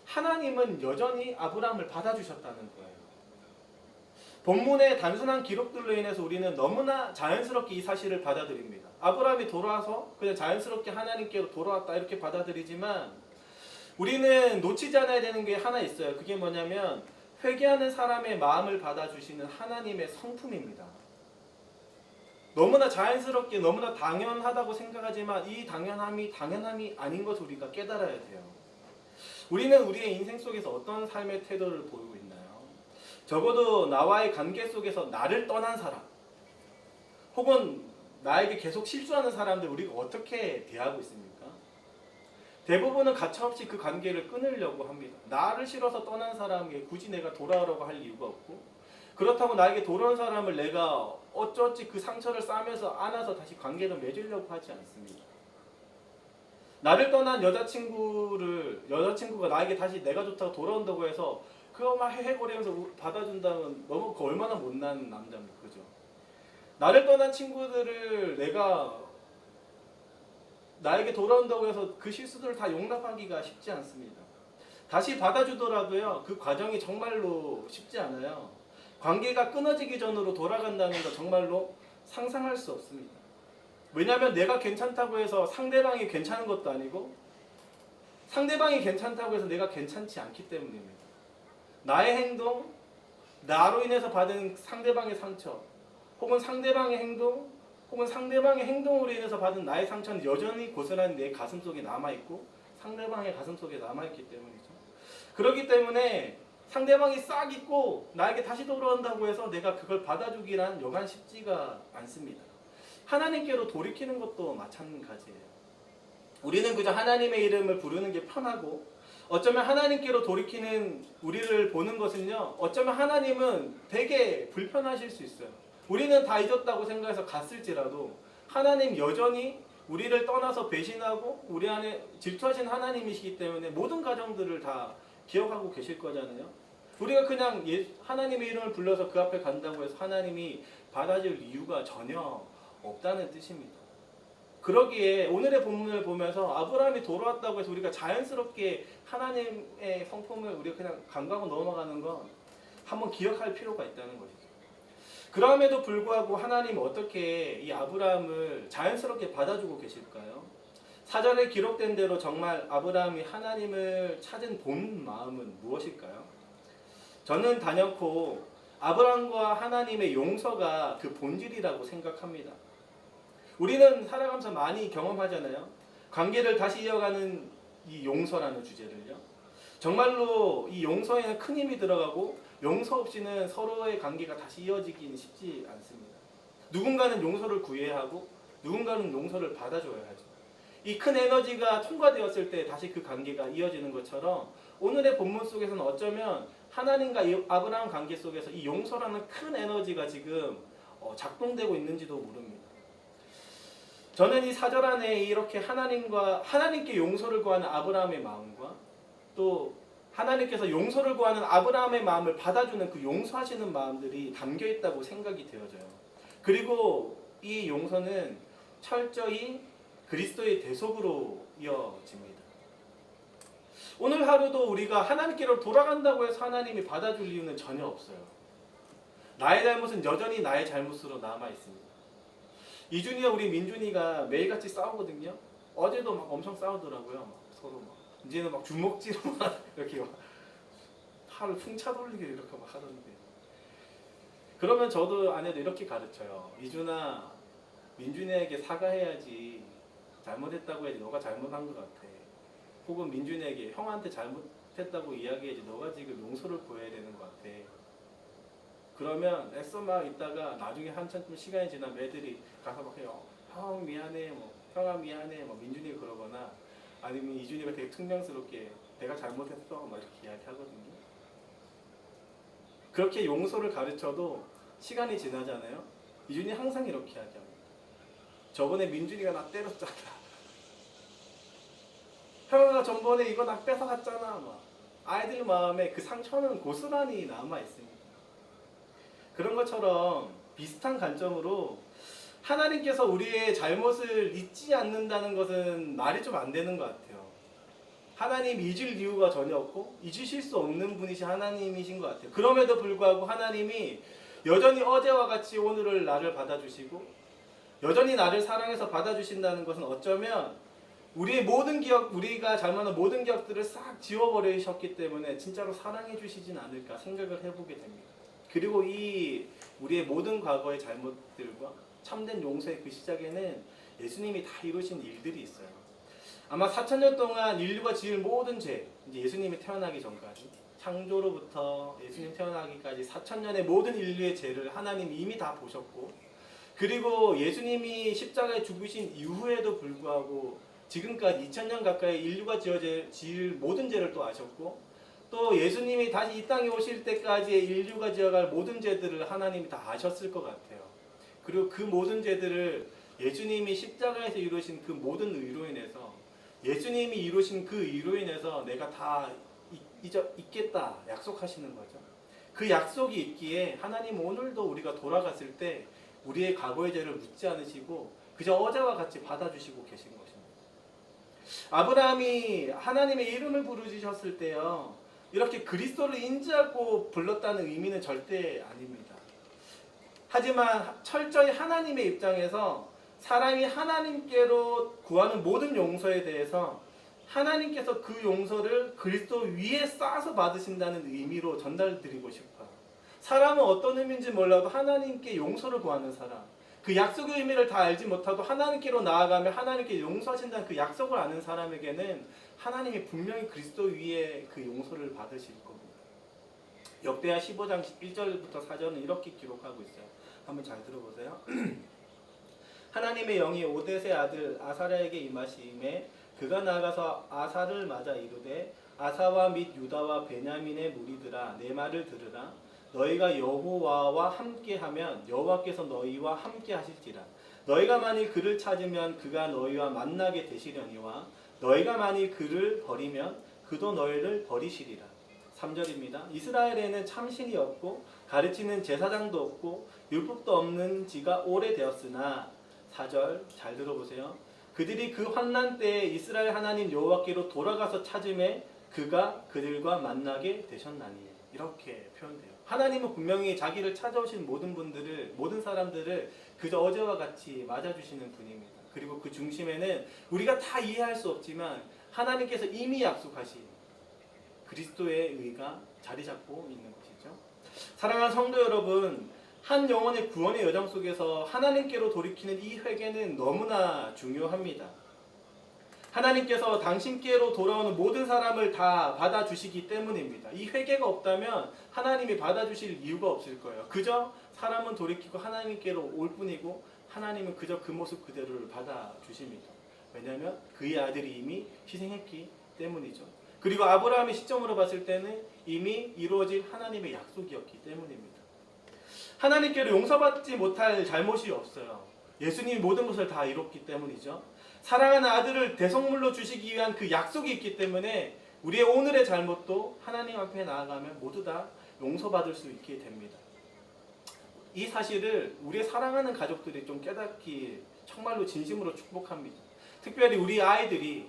하나님은 여전히 아브라함을 받아주셨다는 거예요. 본문의 단순한 기록들로 인해서 우리는 너무나 자연스럽게 이 사실을 받아들입니다. 아브라함이 돌아와서 그냥 자연스럽게 하나님께로 돌아왔다 이렇게 받아들이지만 우리는 놓치지 않아야 되는 게 하나 있어요. 그게 뭐냐면 회개하는 사람의 마음을 받아주시는 하나님의 성품입니다. 너무나 자연스럽게 너무나 당연하다고 생각하지만 이 당연함이 아닌 것을 우리가 깨달아야 돼요. 우리는 우리의 인생 속에서 어떤 삶의 태도를 보이고 있나요? 적어도 나와의 관계 속에서 나를 떠난 사람 혹은 나에게 계속 실수하는 사람들 우리가 어떻게 대하고 있습니까? 대부분은 가차없이 그 관계를 끊으려고 합니다. 나를 싫어서 떠난 사람에게 굳이 내가 돌아오라고 할 이유가 없고 그렇다고 나에게 돌아온 사람을 내가 어쩌지 그 상처를 싸면서 안아서 다시 관계를 맺으려고 하지 않습니다. 나를 떠난 여자친구가 나에게 다시 내가 좋다고 돌아온다고 해서 그거 막 헤헤거리면서 받아준다면 너무 그 얼마나 못난 남자입니까, 그죠? 나를 떠난 친구들을 나에게 돌아온다고 해서 그 실수들을 다 용납하기가 쉽지 않습니다. 다시 받아주더라도요, 그 과정이 정말로 쉽지 않아요. 관계가 끊어지기 전으로 돌아간다는 거 정말로 상상할 수 없습니다. 왜냐하면 내가 괜찮다고 해서 상대방이 괜찮은 것도 아니고 상대방이 괜찮다고 해서 내가 괜찮지 않기 때문입니다. 나의 행동, 나로 인해서 받은 상대방의 상처, 혹은 상대방의 행동, 혹은 상대방의 행동으로 인해서 받은 나의 상처는 여전히 고스란히 내 가슴 속에 남아있고 상대방의 가슴 속에 남아있기 때문이죠. 그렇기 때문에 상대방이 싹 잊고 나에게 다시 돌아온다고 해서 내가 그걸 받아주기란 여간 쉽지가 않습니다. 하나님께로 돌이키는 것도 마찬가지예요. 우리는 그저 하나님의 이름을 부르는 게 편하고 어쩌면 하나님께로 돌이키는 우리를 보는 것은요, 어쩌면 하나님은 되게 불편하실 수 있어요. 우리는 다 잊었다고 생각해서 갔을지라도 하나님 여전히 우리를 떠나서 배신하고 우리 안에 질투하신 하나님이시기 때문에 모든 가정들을 다 기억하고 계실 거잖아요. 우리가 그냥 하나님의 이름을 불러서 그 앞에 간다고 해서 하나님이 받아줄 이유가 전혀 없다는 뜻입니다. 그러기에 오늘의 본문을 보면서 아브라함이 돌아왔다고 해서 우리가 자연스럽게 하나님의 성품을 우리가 그냥 간과하고 넘어가는 건 한번 기억할 필요가 있다는 것이죠. 그럼에도 불구하고 하나님은 어떻게 이 아브라함을 자연스럽게 받아주고 계실까요? 사전에 기록된 대로 정말 아브라함이 하나님을 찾은 본 마음은 무엇일까요? 저는 단연코 아브라함과 하나님의 용서가 그 본질이라고 생각합니다. 우리는 살아가면서 많이 경험하잖아요. 관계를 다시 이어가는 이 용서라는 주제를요. 정말로 이 용서에는 큰 힘이 들어가고 용서 없이는 서로의 관계가 다시 이어지기는 쉽지 않습니다. 누군가는 용서를 구해야 하고 누군가는 용서를 받아줘야 하죠. 이 큰 에너지가 통과되었을 때 다시 그 관계가 이어지는 것처럼 오늘의 본문 속에서는 어쩌면 하나님과 아브라함 관계 속에서 이 용서라는 큰 에너지가 지금 작동되고 있는지도 모릅니다. 저는 이 사절 안에 이렇게 하나님께 용서를 구하는 아브라함의 마음과 또 하나님께서 용서를 구하는 아브라함의 마음을 받아주는 그 용서하시는 마음들이 담겨 있다고 생각이 되어져요. 그리고 이 용서는 철저히 그리스도의 대속으로 이어집니다. 오늘 하루도 우리가 하나님께로 돌아간다고 해서 하나님이 받아줄 이유는 전혀 없어요. 나의 잘못은 여전히 나의 잘못으로 남아 있습니다. 이준이와 우리 민준이가 매일같이 싸우거든요. 어제도 막 엄청 싸우더라고요. 막 서로 막 이제는 막 주먹질로 막 이렇게 막 팔을 풍차 돌리게 이렇게 막 하던데. 그러면 저도 아내도 이렇게 가르쳐요. 이준아, 민준이에게 사과해야지. 잘못했다고 해야지. 너가 잘못한 것 같아. 혹은 민준이에게 형한테 잘못했다고 이야기해야지. 너가 지금 용서를 구해야 되는 것 같아. 그러면 애써 막 있다가 나중에 한참 시간이 지나면 애들이 가서 막 해요. 형 미안해, 뭐 형아 미안해, 뭐 민준이가 그러거나 아니면 이준이가 되게 퉁명스럽게 내가 잘못했어, 막 이렇게 이야기하거든요. 그렇게 용서를 가르쳐도 시간이 지나잖아요. 이준이 항상 이렇게 이야기합니다. 저번에 민준이가 나 때렸잖아. 형아 전번에 이거 나 뺏어갔잖아. 막 아이들 마음에 그 상처는 고스란히 남아 있습니다. 그런 것처럼 비슷한 관점으로 하나님께서 우리의 잘못을 잊지 않는다는 것은 말이 좀 안 되는 것 같아요. 하나님 잊을 이유가 전혀 없고 잊으실 수 없는 분이신 하나님이신 것 같아요. 그럼에도 불구하고 하나님이 여전히 어제와 같이 오늘을 나를 받아주시고 여전히 나를 사랑해서 받아주신다는 것은 어쩌면 우리의 모든 기억, 우리가 잘못한 모든 기억들을 싹 지워버리셨기 때문에 진짜로 사랑해 주시진 않을까 생각을 해보게 됩니다. 그리고 이 우리의 모든 과거의 잘못들과 참된 용서의 그 시작에는 예수님이 다 이루신 일들이 있어요. 아마 4,000년 동안 인류가 지을 모든 죄, 이제 예수님이 태어나기 전까지 창조로부터 예수님 태어나기까지 4,000년의 모든 인류의 죄를 하나님이 이미 다 보셨고, 그리고 예수님이 십자가에 죽으신 이후에도 불구하고 지금까지 2000년 가까이 인류가 지을 모든 죄를 또 아셨고, 또 예수님이 다시 이 땅에 오실 때까지 인류가 지어갈 모든 죄들을 하나님이 다 아셨을 것 같아요. 그리고 그 모든 죄들을 예수님이 십자가에서 이루신 그 모든 의로 인해서 예수님이 이루신 그 일로 인해서 내가 다 있겠다 약속하시는 거죠. 그 약속이 있기에 하나님 오늘도 우리가 돌아갔을 때 우리의 과거의 죄를 묻지 않으시고 그저 어제와 같이 받아주시고 계신 것입니다. 아브라함이 하나님의 이름을 부르짖었을 때요, 이렇게 그리스도를 인지하고 불렀다는 의미는 절대 아닙니다. 하지만 철저히 하나님의 입장에서 사람이 하나님께로 구하는 모든 용서에 대해서 하나님께서 그 용서를 그리스도 위에 쌓아서 받으신다는 의미로 전달드리고 싶어요. 사람은 어떤 의미인지 몰라도 하나님께 용서를 구하는 사람, 그 약속의 의미를 다 알지 못하도 하나님께로 나아가며 하나님께 용서하신다는 그 약속을 아는 사람에게는 하나님이 분명히 그리스도 위에 그 용서를 받으실 겁니다. 역대하 15장 1절부터 4절은 이렇게 기록하고 있어요. 한번 잘 들어보세요. 하나님의 영이 오뎃의 아들 아사랴에게 임하시매 그가 나가서 아사를 맞아 이르되 아사와 및 유다와 베냐민의 무리들아 내 말을 들으라. 너희가 여호와와 함께하면 여호와께서 너희와 함께 하실지라. 너희가 만일 그를 찾으면 그가 너희와 만나게 되시려니와 너희가 만일 그를 버리면 그도 너희를 버리시리라. 3절입니다. 이스라엘에는 참신이 없고 가르치는 제사장도 없고 율법도 없는 지가 오래되었으나 4절 잘 들어보세요. 그들이 그 환난 때에 이스라엘 하나님 여호와께로 돌아가서 찾음에 그가 그들과 만나게 되셨나니. 이렇게 표현돼요. 하나님은 분명히 자기를 찾아오신 모든 사람들을 그저 어제와 같이 맞아주시는 분입니다. 그리고 그 중심에는 우리가 다 이해할 수 없지만 하나님께서 이미 약속하신 그리스도의 의가 자리 잡고 있는 것이죠. 사랑하는 성도 여러분, 한 영혼의 구원의 여정 속에서 하나님께로 돌이키는 이 회개는 너무나 중요합니다. 하나님께서 당신께로 돌아오는 모든 사람을 다 받아주시기 때문입니다. 이 회개가 없다면 하나님이 받아주실 이유가 없을 거예요. 그저 사람은 돌이키고 하나님께로 올 뿐이고 하나님은 그저 그 모습 그대로를 받아주십니다. 왜냐하면 그의 아들이 이미 희생했기 때문이죠. 그리고 아브라함의 시점으로 봤을 때는 이미 이루어질 하나님의 약속이었기 때문입니다. 하나님께로 용서받지 못할 잘못이 없어요. 예수님이 모든 것을 다 이뤘기 때문이죠. 사랑하는 아들을 대속물로 주시기 위한 그 약속이 있기 때문에 우리의 오늘의 잘못도 하나님 앞에 나아가면 모두 다 용서받을 수 있게 됩니다. 이 사실을 우리의 사랑하는 가족들이 좀 깨닫기 정말로 진심으로 축복합니다. 특별히 우리 아이들이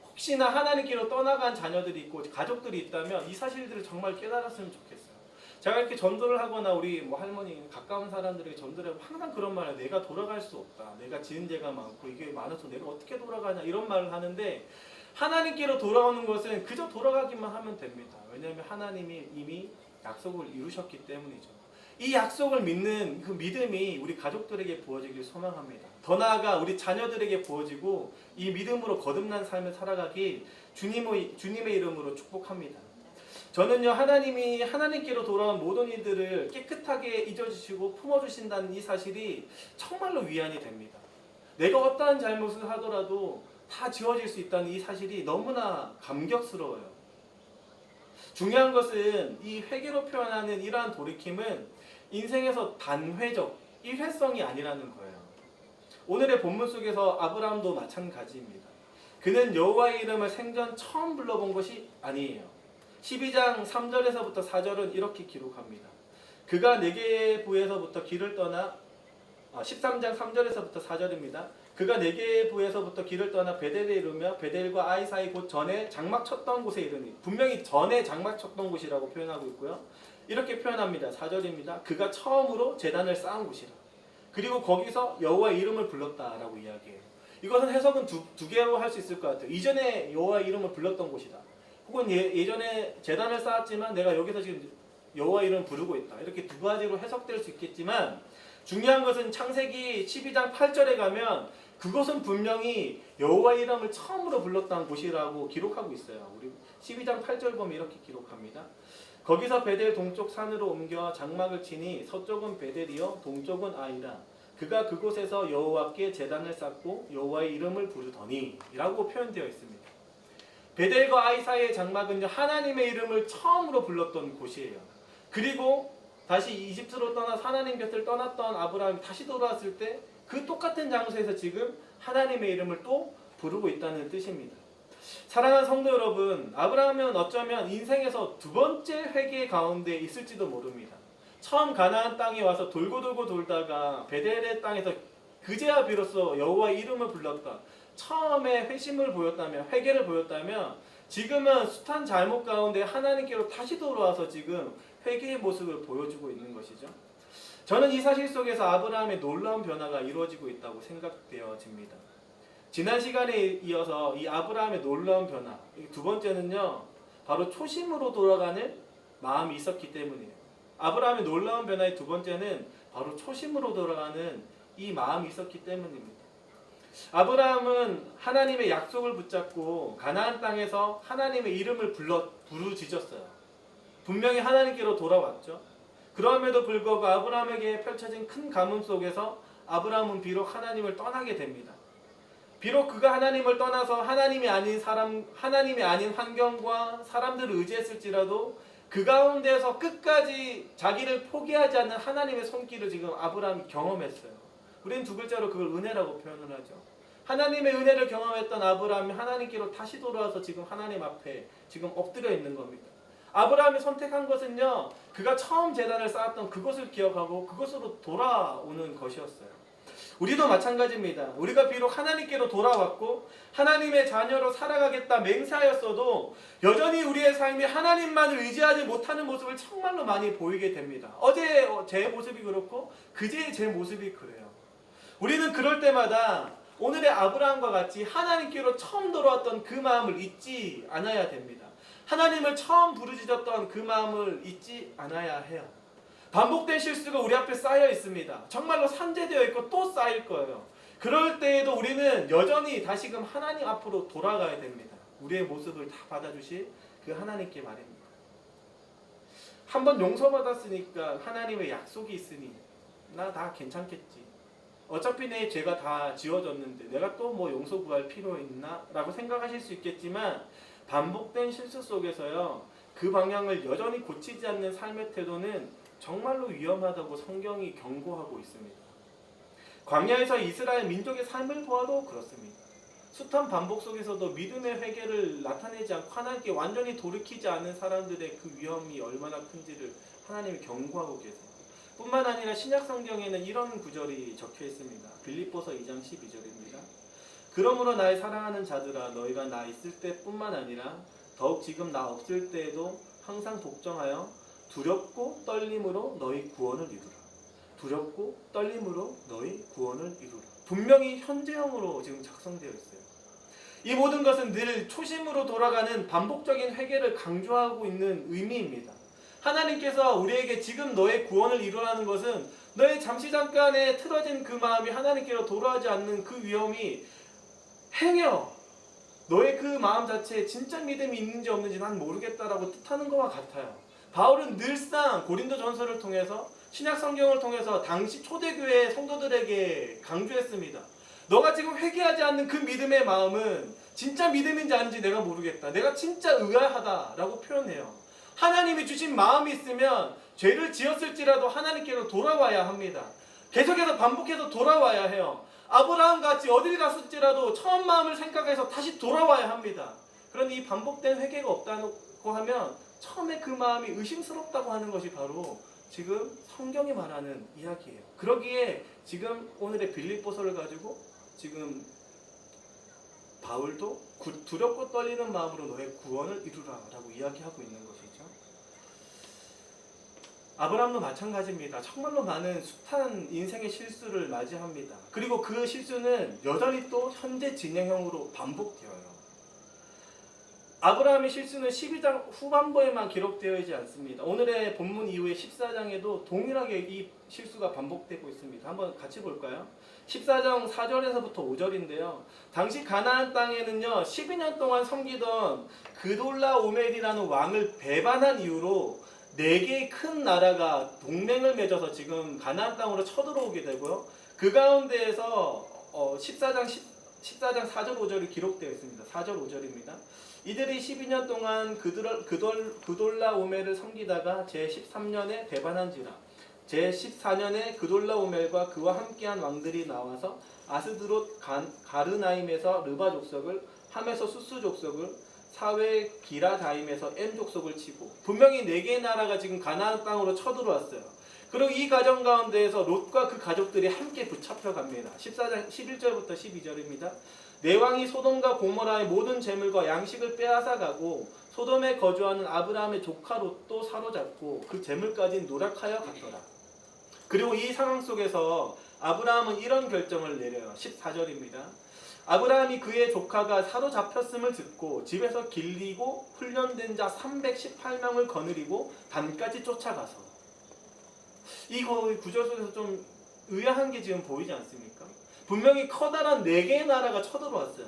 혹시나 하나님께로 떠나간 자녀들이 있고 가족들이 있다면 이 사실들을 정말 깨달았으면 좋겠어요. 제가 이렇게 전도를 하거나 우리 할머니 가까운 사람들에게 전도를 하고 항상 그런 말을 해요. 내가 돌아갈 수 없다. 내가 지은 죄가 많고 이게 많아서 내가 어떻게 돌아가냐 이런 말을 하는데 하나님께로 돌아오는 것은 그저 돌아가기만 하면 됩니다. 왜냐하면 하나님이 이미 약속을 이루셨기 때문이죠. 이 약속을 믿는 그 믿음이 우리 가족들에게 부어지길 소망합니다. 더 나아가 우리 자녀들에게 부어지고 이 믿음으로 거듭난 삶을 살아가길 주님의 이름으로 축복합니다. 저는요, 하나님이 하나님께로 돌아온 모든 이들을 깨끗하게 잊어주시고 품어주신다는 이 사실이 정말로 위안이 됩니다. 내가 어떠한 잘못을 하더라도 다 지워질 수 있다는 이 사실이 너무나 감격스러워요. 중요한 것은 이 회개로 표현하는 이러한 돌이킴은 인생에서 단회적, 일회성이 아니라는 거예요. 오늘의 본문 속에서 아브라함도 마찬가지입니다. 그는 여호와의 이름을 생전 처음 불러본 것이 아니에요. 12장 3절에서부터 4절은 이렇게 기록합니다. 그가 네게부에서부터 길을 떠나 13장 3절에서부터 4절입니다. 그가 네게부에서부터 길을 떠나 베델에 이르며 베델과 아이 사이 곧 전에 장막 쳤던 곳에 이르니, 분명히 전에 장막 쳤던 곳이라고 표현하고 있고요. 이렇게 표현합니다. 4절입니다. 그가 처음으로 제단을 쌓은 곳이라. 그리고 거기서 여호와의 이름을 불렀다라고 이야기해요. 이것은 해석은 두 개로 할 수 있을 것 같아요. 이전에 여호와의 이름을 불렀던 곳이다. 혹은 예전에 제단을 쌓았지만 내가 여기서 지금 여호와 이름을 부르고 있다. 이렇게 두 가지로 해석될 수 있겠지만 중요한 것은 창세기 12장 8절에 가면 그것은 분명히 여호와 이름을 처음으로 불렀던 곳이라고 기록하고 있어요. 우리 12장 8절 보면 이렇게 기록합니다. 거기서 베델 동쪽 산으로 옮겨 장막을 치니 서쪽은 베델이요 동쪽은 아이라. 그가 그곳에서 여호와께 제단을 쌓고 여호와의 이름을 부르더니 라고 표현되어 있습니다. 베델과 아이 사이의 장막은 하나님의 이름을 처음으로 불렀던 곳이에요. 그리고 다시 이집트로 떠나 하나님 곁을 떠났던 아브라함이 다시 돌아왔을 때 그 똑같은 장소에서 지금 하나님의 이름을 또 부르고 있다는 뜻입니다. 사랑하는 성도 여러분, 아브라함은 어쩌면 인생에서 두 번째 회개 가운데 있을지도 모릅니다. 처음 가나안 땅에 와서 돌고 돌다가 베델의 땅에서 그제야 비로소 여호와의 이름을 불렀던, 처음에 회심을 보였다면, 회개를 보였다면, 지금은 숱한 잘못 가운데 하나님께로 다시 돌아와서 지금 회개의 모습을 보여주고 있는 것이죠. 저는 이 사실 속에서 아브라함의 놀라운 변화가 이루어지고 있다고 생각되어집니다. 지난 시간에 이어서 이 아브라함의 놀라운 변화, 두 번째는요, 바로 초심으로 돌아가는 마음이 있었기 때문이에요. 아브라함의 놀라운 변화의 두 번째는 바로 초심으로 돌아가는 이 마음이 있었기 때문입니다. 아브라함은 하나님의 약속을 붙잡고 가나안 땅에서 하나님의 이름을 부르짖었어요. 분명히 하나님께로 돌아왔죠. 그럼에도 불구하고 아브라함에게 펼쳐진 큰 가뭄 속에서 아브라함은 비록 하나님을 떠나게 됩니다. 비록 그가 하나님을 떠나서 하나님이 아닌 환경과 사람들을 의지했을지라도 그 가운데서 끝까지 자기를 포기하지 않는 하나님의 손길을 지금 아브라함이 경험했어요. 우리는 두 글자로 그걸 은혜라고 표현을 하죠. 하나님의 은혜를 경험했던 아브라함이 하나님께로 다시 돌아와서 지금 하나님 앞에 지금 엎드려 있는 겁니다. 아브라함이 선택한 것은요, 그가 처음 제단을 쌓았던 그것을 기억하고 그것으로 돌아오는 것이었어요. 우리도 마찬가지입니다. 우리가 비록 하나님께로 돌아왔고 하나님의 자녀로 살아가겠다 맹세하였어도 여전히 우리의 삶이 하나님만을 의지하지 못하는 모습을 정말로 많이 보이게 됩니다. 어제 제 모습이 그렇고 그제 제 모습이 그래요. 우리는 그럴 때마다 오늘의 아브라함과 같이 하나님께로 처음 돌아왔던 그 마음을 잊지 않아야 됩니다. 하나님을 처음 부르짖었던 그 마음을 잊지 않아야 해요. 반복된 실수가 우리 앞에 쌓여 있습니다. 정말로 산재되어 있고 또 쌓일 거예요. 그럴 때에도 우리는 여전히 다시금 하나님 앞으로 돌아가야 됩니다. 우리의 모습을 다 받아주실 그 하나님께 말입니다. 한번 용서받았으니까 하나님의 약속이 있으니 나 다 괜찮겠지. 어차피 내 죄가 다 지워졌는데 내가 또 뭐 용서 구할 필요 있나? 라고 생각하실 수 있겠지만 반복된 실수 속에서요, 그 방향을 여전히 고치지 않는 삶의 태도는 정말로 위험하다고 성경이 경고하고 있습니다. 광야에서 이스라엘 민족의 삶을 보아도 그렇습니다. 숱한 반복 속에서도 믿음의 회개를 나타내지 않고 하나님께 완전히 돌이키지 않은 사람들의 그 위험이 얼마나 큰지를 하나님이 경고하고 계세요. 뿐만 아니라 신약 성경에는 이런 구절이 적혀 있습니다. 빌립보서 2장 12절입니다. 그러므로 나의 사랑하는 자들아, 너희가 나 있을 때뿐만 아니라 더욱 지금 나 없을 때에도 항상 복종하여 두렵고 떨림으로 너희 구원을 이루라. 두렵고 떨림으로 너희 구원을 이루라. 분명히 현재형으로 지금 작성되어 있어요. 이 모든 것은 늘 초심으로 돌아가는 반복적인 회개를 강조하고 있는 의미입니다. 하나님께서 우리에게 지금 너의 구원을 이루라는 것은 너의 잠시 잠깐에 틀어진 그 마음이 하나님께로 돌아오지 않는 그 위험이 행여 너의 그 마음 자체에 진짜 믿음이 있는지 없는지 난 모르겠다라고 뜻하는 것과 같아요. 바울은 늘상 고린도 전서를 통해서 신약 성경을 통해서 당시 초대교회 성도들에게 강조했습니다. 너가 지금 회개하지 않는 그 믿음의 마음은 진짜 믿음인지 아닌지 내가 모르겠다. 내가 진짜 의아하다라고 표현해요. 하나님이 주신 마음이 있으면 죄를 지었을지라도 하나님께로 돌아와야 합니다. 계속해서 반복해서 돌아와야 해요. 아브라함 같이 어딜 갔을지라도 처음 마음을 생각해서 다시 돌아와야 합니다. 그런데 이 반복된 회개가 없다고 하면 처음에 그 마음이 의심스럽다고 하는 것이 바로 지금 성경이 말하는 이야기예요. 그러기에 지금 오늘의 빌립보서를 가지고 지금 바울도 두렵고 떨리는 마음으로 너의 구원을 이루라 라고 이야기하고 있는 것이죠. 아브라함도 마찬가지입니다. 정말로 많은 숱한 인생의 실수를 맞이합니다. 그리고 그 실수는 여전히 또 현재 진행형으로 반복되어요. 아브라함의 실수는 12장 후반부에만 기록되어 있지 않습니다. 오늘의 본문 이후에 14장에도 동일하게 이 실수가 반복되고 있습니다. 한번 같이 볼까요? 14장 4절에서부터 5절인데요. 당시 가나안 땅에는요, 12년 동안 섬기던 그돌라오멜이라는 왕을 배반한 이유로 4개의 큰 나라가 동맹을 맺어서 지금 가나안 땅으로 쳐들어오게 되고요. 그 가운데에서 14장 4절 5절이 기록되어 있습니다. 4절 5절입니다. 이들이 12년 동안 그돌라오멜을 섬기다가 제13년에 배반한지라 제14년에 그돌라오멜과 그와 함께한 왕들이 나와서 아스드롯 가르나임에서 르바 족속을 함에서 수스 족속을, 사회 기라다임에서 엠 족속을 치고 분명히 4개의 나라가 지금 가나안 땅으로 쳐들어왔어요. 그리고 이 가정 가운데에서 롯과 그 가족들이 함께 붙잡혀 갑니다. 14장 11절부터 12절입니다. 내 왕이 소돔과 고모라의 모든 재물과 양식을 빼앗아 가고 소돔에 거주하는 아브라함의 조카 롯도 사로잡고 그 재물까지 노력하여 갔더라. 그리고 이 상황 속에서 아브라함은 이런 결정을 내려요. 14절입니다. 아브라함이 그의 조카가 사로잡혔음을 듣고 집에서 길리고 훈련된 자 318명을 거느리고 단까지 쫓아가서, 이 구절 속에서 좀 의아한 게 지금 보이지 않습니까? 분명히 커다란 4개의 나라가 쳐들어왔어요.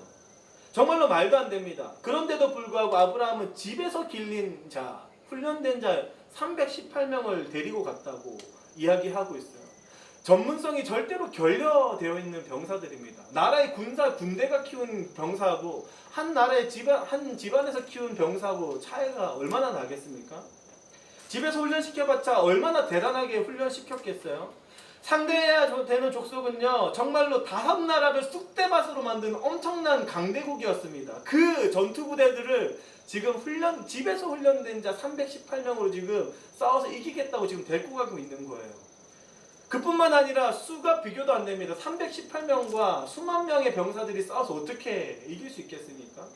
정말로 말도 안 됩니다. 그런데도 불구하고 아브라함은 집에서 길린 자, 훈련된 자 318명을 데리고 갔다고 이야기하고 있어요. 전문성이 절대로 결여되어 있는 병사들입니다. 나라의 군대가 키운 병사하고 한 나라의 한 집안에서 키운 병사하고 차이가 얼마나 나겠습니까? 집에서 훈련시켜봤자 얼마나 대단하게 훈련시켰겠어요? 상대해야 되는 족속은요, 정말로 다섯 나라를 쑥대밭으로 만든 엄청난 강대국이었습니다. 그 전투부대들을 지금 집에서 훈련된 자 318명으로 지금 싸워서 이기겠다고 지금 데리고 가고 있는 거예요. 그뿐만 아니라 수가 비교도 안 됩니다. 318명과 수만 명의 병사들이 싸워서 어떻게 이길 수 있겠습니까?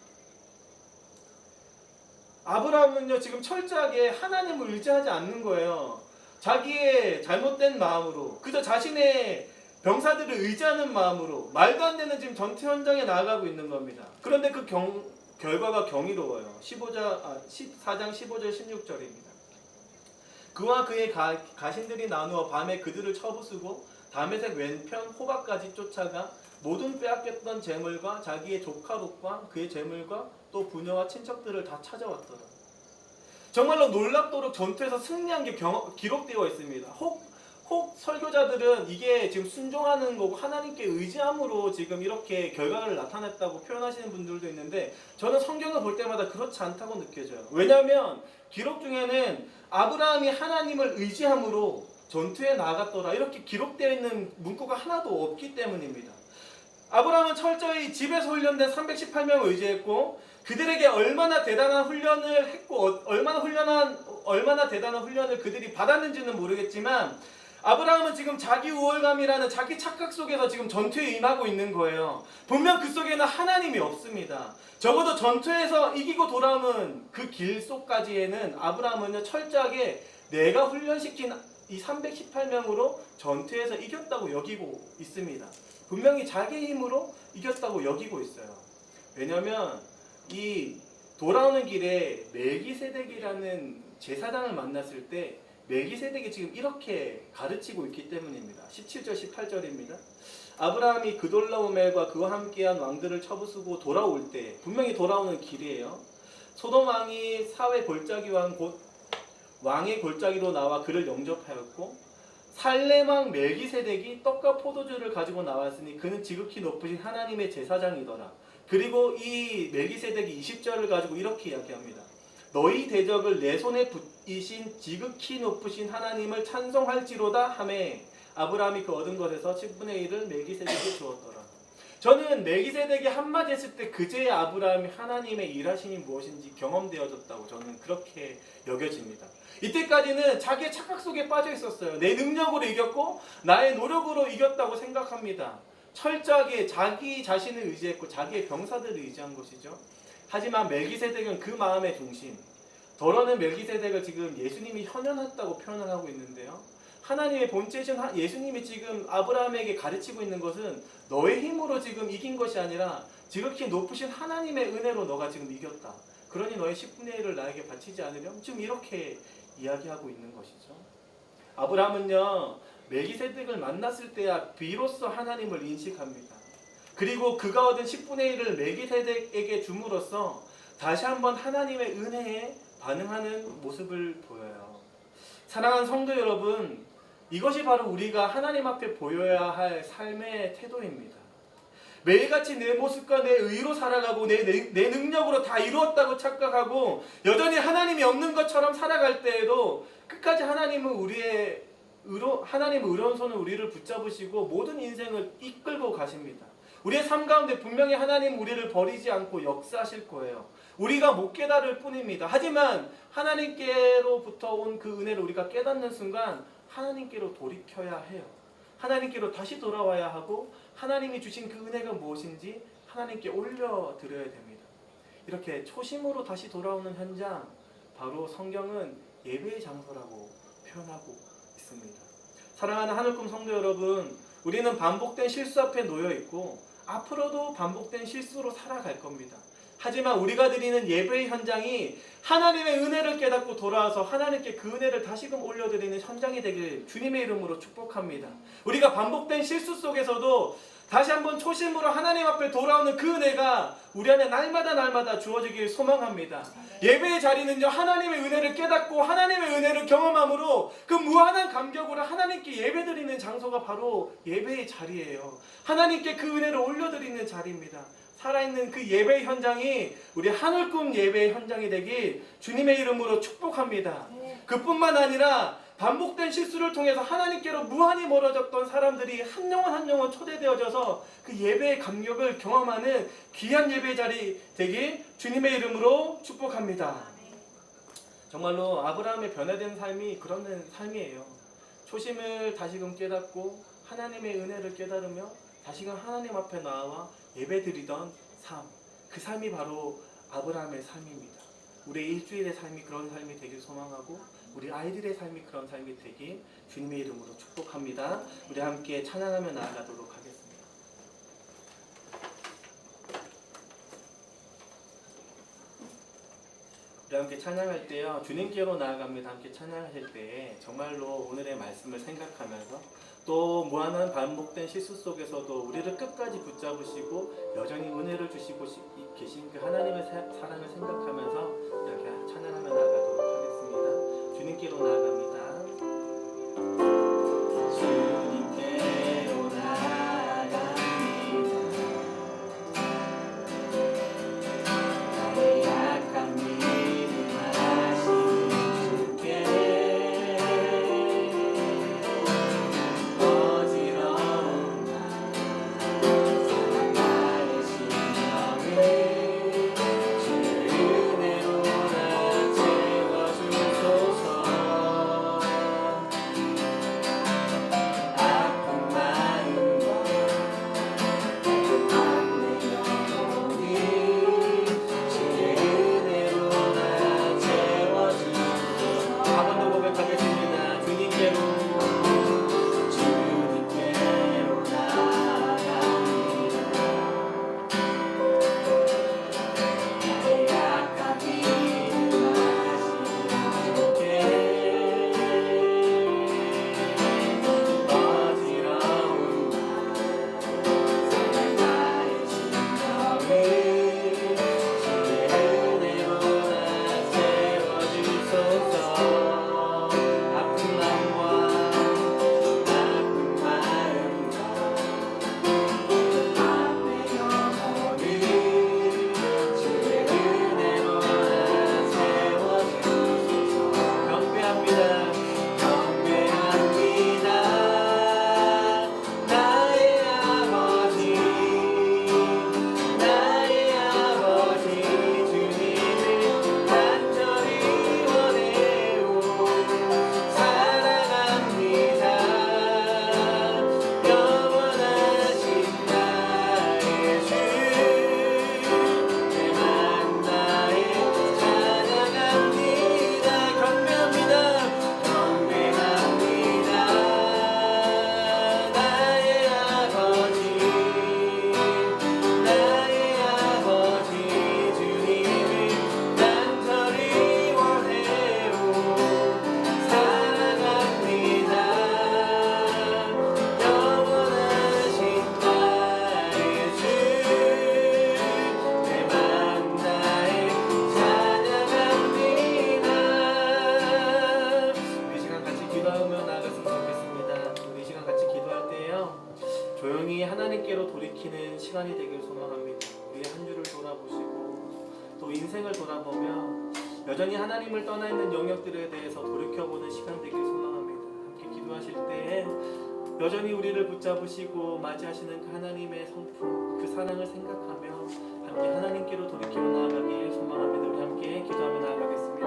아브라함은요, 지금 철저하게 하나님을 의지하지 않는 거예요. 자기의 잘못된 마음으로, 그저 자신의 병사들을 의지하는 마음으로 말도 안 되는 지금 전투 현장에 나아가고 있는 겁니다. 그런데 그 결과가 경이로워요. 14장 15절 16절입니다. 그와 그의 가신들이 나누어 밤에 그들을 쳐부수고 다메섹 왼편 호박까지 쫓아가 모든 빼앗겼던 재물과 자기의 조카 롯과 그의 재물과 또 부녀와 친척들을 다 찾아왔더라. 정말로 놀랍도록 전투에서 승리한 게 기록되어 있습니다. 혹 설교자들은 이게 지금 순종하는 거고 하나님께 의지함으로 지금 이렇게 결과를 나타냈다고 표현하시는 분들도 있는데, 저는 성경을 볼 때마다 그렇지 않다고 느껴져요. 왜냐하면 기록 중에는 아브라함이 하나님을 의지함으로 전투에 나아갔더라 이렇게 기록되어 있는 문구가 하나도 없기 때문입니다. 아브라함은 철저히 집에서 훈련된 318명을 의지했고, 그들에게 얼마나 대단한 훈련을 했고 얼마나 대단한 훈련을 그들이 받았는지는 모르겠지만, 아브라함은 지금 자기 우월감이라는 자기 착각 속에서 지금 전투에 임하고 있는 거예요. 분명 그 속에는 하나님이 없습니다. 적어도 전투에서 이기고 돌아오는 그 길 속까지에는 아브라함은 철저하게 내가 훈련시킨 이 318명으로 전투에서 이겼다고 여기고 있습니다. 분명히 자기 힘으로 이겼다고 여기고 있어요. 왜냐하면 이 돌아오는 길에 멜기세덱이라는 제사장을 만났을 때 멜기세덱이 지금 이렇게 가르치고 있기 때문입니다. 17절 18절입니다. 아브라함이 그돌라오멜과 그와 함께한 왕들을 쳐부수고 돌아올 때, 분명히 돌아오는 길이에요. 소돔 왕이 사회 골짜기 왕 곧 왕의 골짜기로 나와 그를 영접하였고, 살렘 왕 멜기세덱이 떡과 포도주를 가지고 나왔으니 그는 지극히 높으신 하나님의 제사장이더라. 그리고 이 멜기세덱이 20절을 가지고 이렇게 이야기합니다. 너희 대적을 내 손에 붙이신 지극히 높으신 하나님을 찬송할지로다 하매 아브라함이 그 얻은 것에서 10분의 1을 멜기세덱에게 주었더라. 저는 멜기세덱이 한마디 했을 때 그제야 아브라함이 하나님의 일하심이 무엇인지 경험되어졌다고 저는 그렇게 여겨집니다. 이때까지는 자기의 착각 속에 빠져 있었어요. 내 능력으로 이겼고 나의 노력으로 이겼다고 생각합니다. 철저하게 자기 자신을 의지했고 자기의 병사들을 의지한 것이죠. 하지만 멜기세덱은 그 마음의 중심, 더러는 멜기세덱을 지금 예수님이 현현했다고 표현을 하고 있는데요. 하나님의 본체이신 예수님이 지금 아브라함에게 가르치고 있는 것은 너의 힘으로 지금 이긴 것이 아니라 지극히 높으신 하나님의 은혜로 너가 지금 이겼다. 그러니 너의 10분의 1을 나에게 바치지 않으렴? 지금 이렇게 이야기하고 있는 것이죠. 아브라함은요, 멜기세덱을 만났을 때야 비로소 하나님을 인식합니다. 그리고 그가 얻은 10분의 1을 멜기세덱에게 줌으로써 다시 한번 하나님의 은혜에 반응하는 모습을 보여요. 사랑하는 성도 여러분, 이것이 바로 우리가 하나님 앞에 보여야 할 삶의 태도입니다. 매일같이 내 모습과 내 의로 살아가고 내 능력으로 다 이루었다고 착각하고 여전히 하나님이 없는 것처럼 살아갈 때에도 끝까지 하나님은 하나님의 의로운 손을 우리를 붙잡으시고 모든 인생을 이끌고 가십니다. 우리의 삶 가운데 분명히 하나님 우리를 버리지 않고 역사하실 거예요. 우리가 못 깨달을 뿐입니다. 하지만 하나님께로부터 온 그 은혜를 우리가 깨닫는 순간 하나님께로 돌이켜야 해요. 하나님께로 다시 돌아와야 하고 하나님이 주신 그 은혜가 무엇인지 하나님께 올려드려야 됩니다. 이렇게 초심으로 다시 돌아오는 현장, 바로 성경은 예배의 장소라고 표현하고 있습니다. 사랑하는 하늘꿈 성도 여러분, 우리는 반복된 실수 앞에 놓여 있고 앞으로도 반복된 실수로 살아갈 겁니다. 하지만 우리가 드리는 예배의 현장이 하나님의 은혜를 깨닫고 돌아와서 하나님께 그 은혜를 다시금 올려드리는 현장이 되길 주님의 이름으로 축복합니다. 우리가 반복된 실수 속에서도 다시 한번 초심으로 하나님 앞에 돌아오는 그 은혜가 우리 안에 날마다 주어지길 소망합니다. 예배의 자리는요, 하나님의 은혜를 깨닫고 하나님의 은혜를 경험함으로 그 무한한 감격으로 하나님께 예배드리는 장소가 바로 예배의 자리예요. 하나님께 그 은혜를 올려드리는 자리입니다. 살아있는 그 예배의 현장이 우리 하늘꿈 예배의 현장이 되길 주님의 이름으로 축복합니다. 그뿐만 아니라 반복된 실수를 통해서 하나님께로 무한히 멀어졌던 사람들이 한 영혼 초대되어져서 그 예배의 감격을 경험하는 귀한 예배의 자리 되길 주님의 이름으로 축복합니다. 정말로 아브라함의 변화된 삶이 그런 삶이에요. 초심을 다시금 깨닫고 하나님의 은혜를 깨달으며 다시금 하나님 앞에 나와 예배드리던 삶, 그 삶이 바로 아브라함의 삶입니다. 우리의 일주일의 삶이 그런 삶이 되길 소망하고 우리 아이들의 삶이 그런 삶이 되길 주님의 이름으로 축복합니다. 우리 함께 찬양하며 나아가도록 하겠습니다. 우리 함께 찬양할 때요, 주님께로 나아갑니다. 함께 찬양하실 때 정말로 오늘의 말씀을 생각하면서 또 무한한 반복된 실수 속에서도 우리를 끝까지 붙잡으시고 여전히 은혜를 주시고 계신 그 하나님의 사랑을 생각하면서 이렇게 찬양하며 나아가도록 하겠습니다. 주님께로 나아갑니다. 주님께로 나아갑니다. 나의 약한 믿음 하시는 주께 어지러운 사랑 나의 심령을 주의 은혜로 나 채워주소서. 아픈 마음과 아픈 내 영혼을 주의 은혜로 나 채워주소서. 한 번 더 고백하겠습니다. 주님께로 나아갑니다. 나의 약한 믿음 하시는 주께 어지러운 사랑 나의 심령을 주의 은혜로 나 채워주소서. 아픈 마음과 아픈 마음과 아픈 영혼을 주의 은혜로 나 채워주소서. 경배합니다. 경배합니다. 나의 아버지, 나의 아버지 주님을 간절히 원해요. 사랑합니다. 영원하신 나의 주, 내 마음 다해 찬양합니다. 경배합니다. 경배합니다. 나의 아버지, 나의 아버지 주님을 간절히 원해요. 사랑합니다. 영원하신 나의 주, 내 마음 다해 찬양합니다. 우리 이 시간 같이 기도하며 나아갔으면 좋겠습니다. 우리 이 시간 같이 기도할 때요, 조용히 하나님께로 돌이키는 시간이 되길 소망합니다. 우리의 한 주를 돌아보시고 또 인생을 돌아보며 여전히 하나님을 떠나 있는 영역들에 대해서 돌이켜보는 시간 되길 소망합니다. 함께 기도하실 때 여전히 우리를 붙잡으시고 맞이하시는 그 하나님의 성품, 그 사랑을 생각하며 함께 하나님께로 돌이켜 나아가길 소망합니다. 우리 함께 기도하며 나아가겠습니다.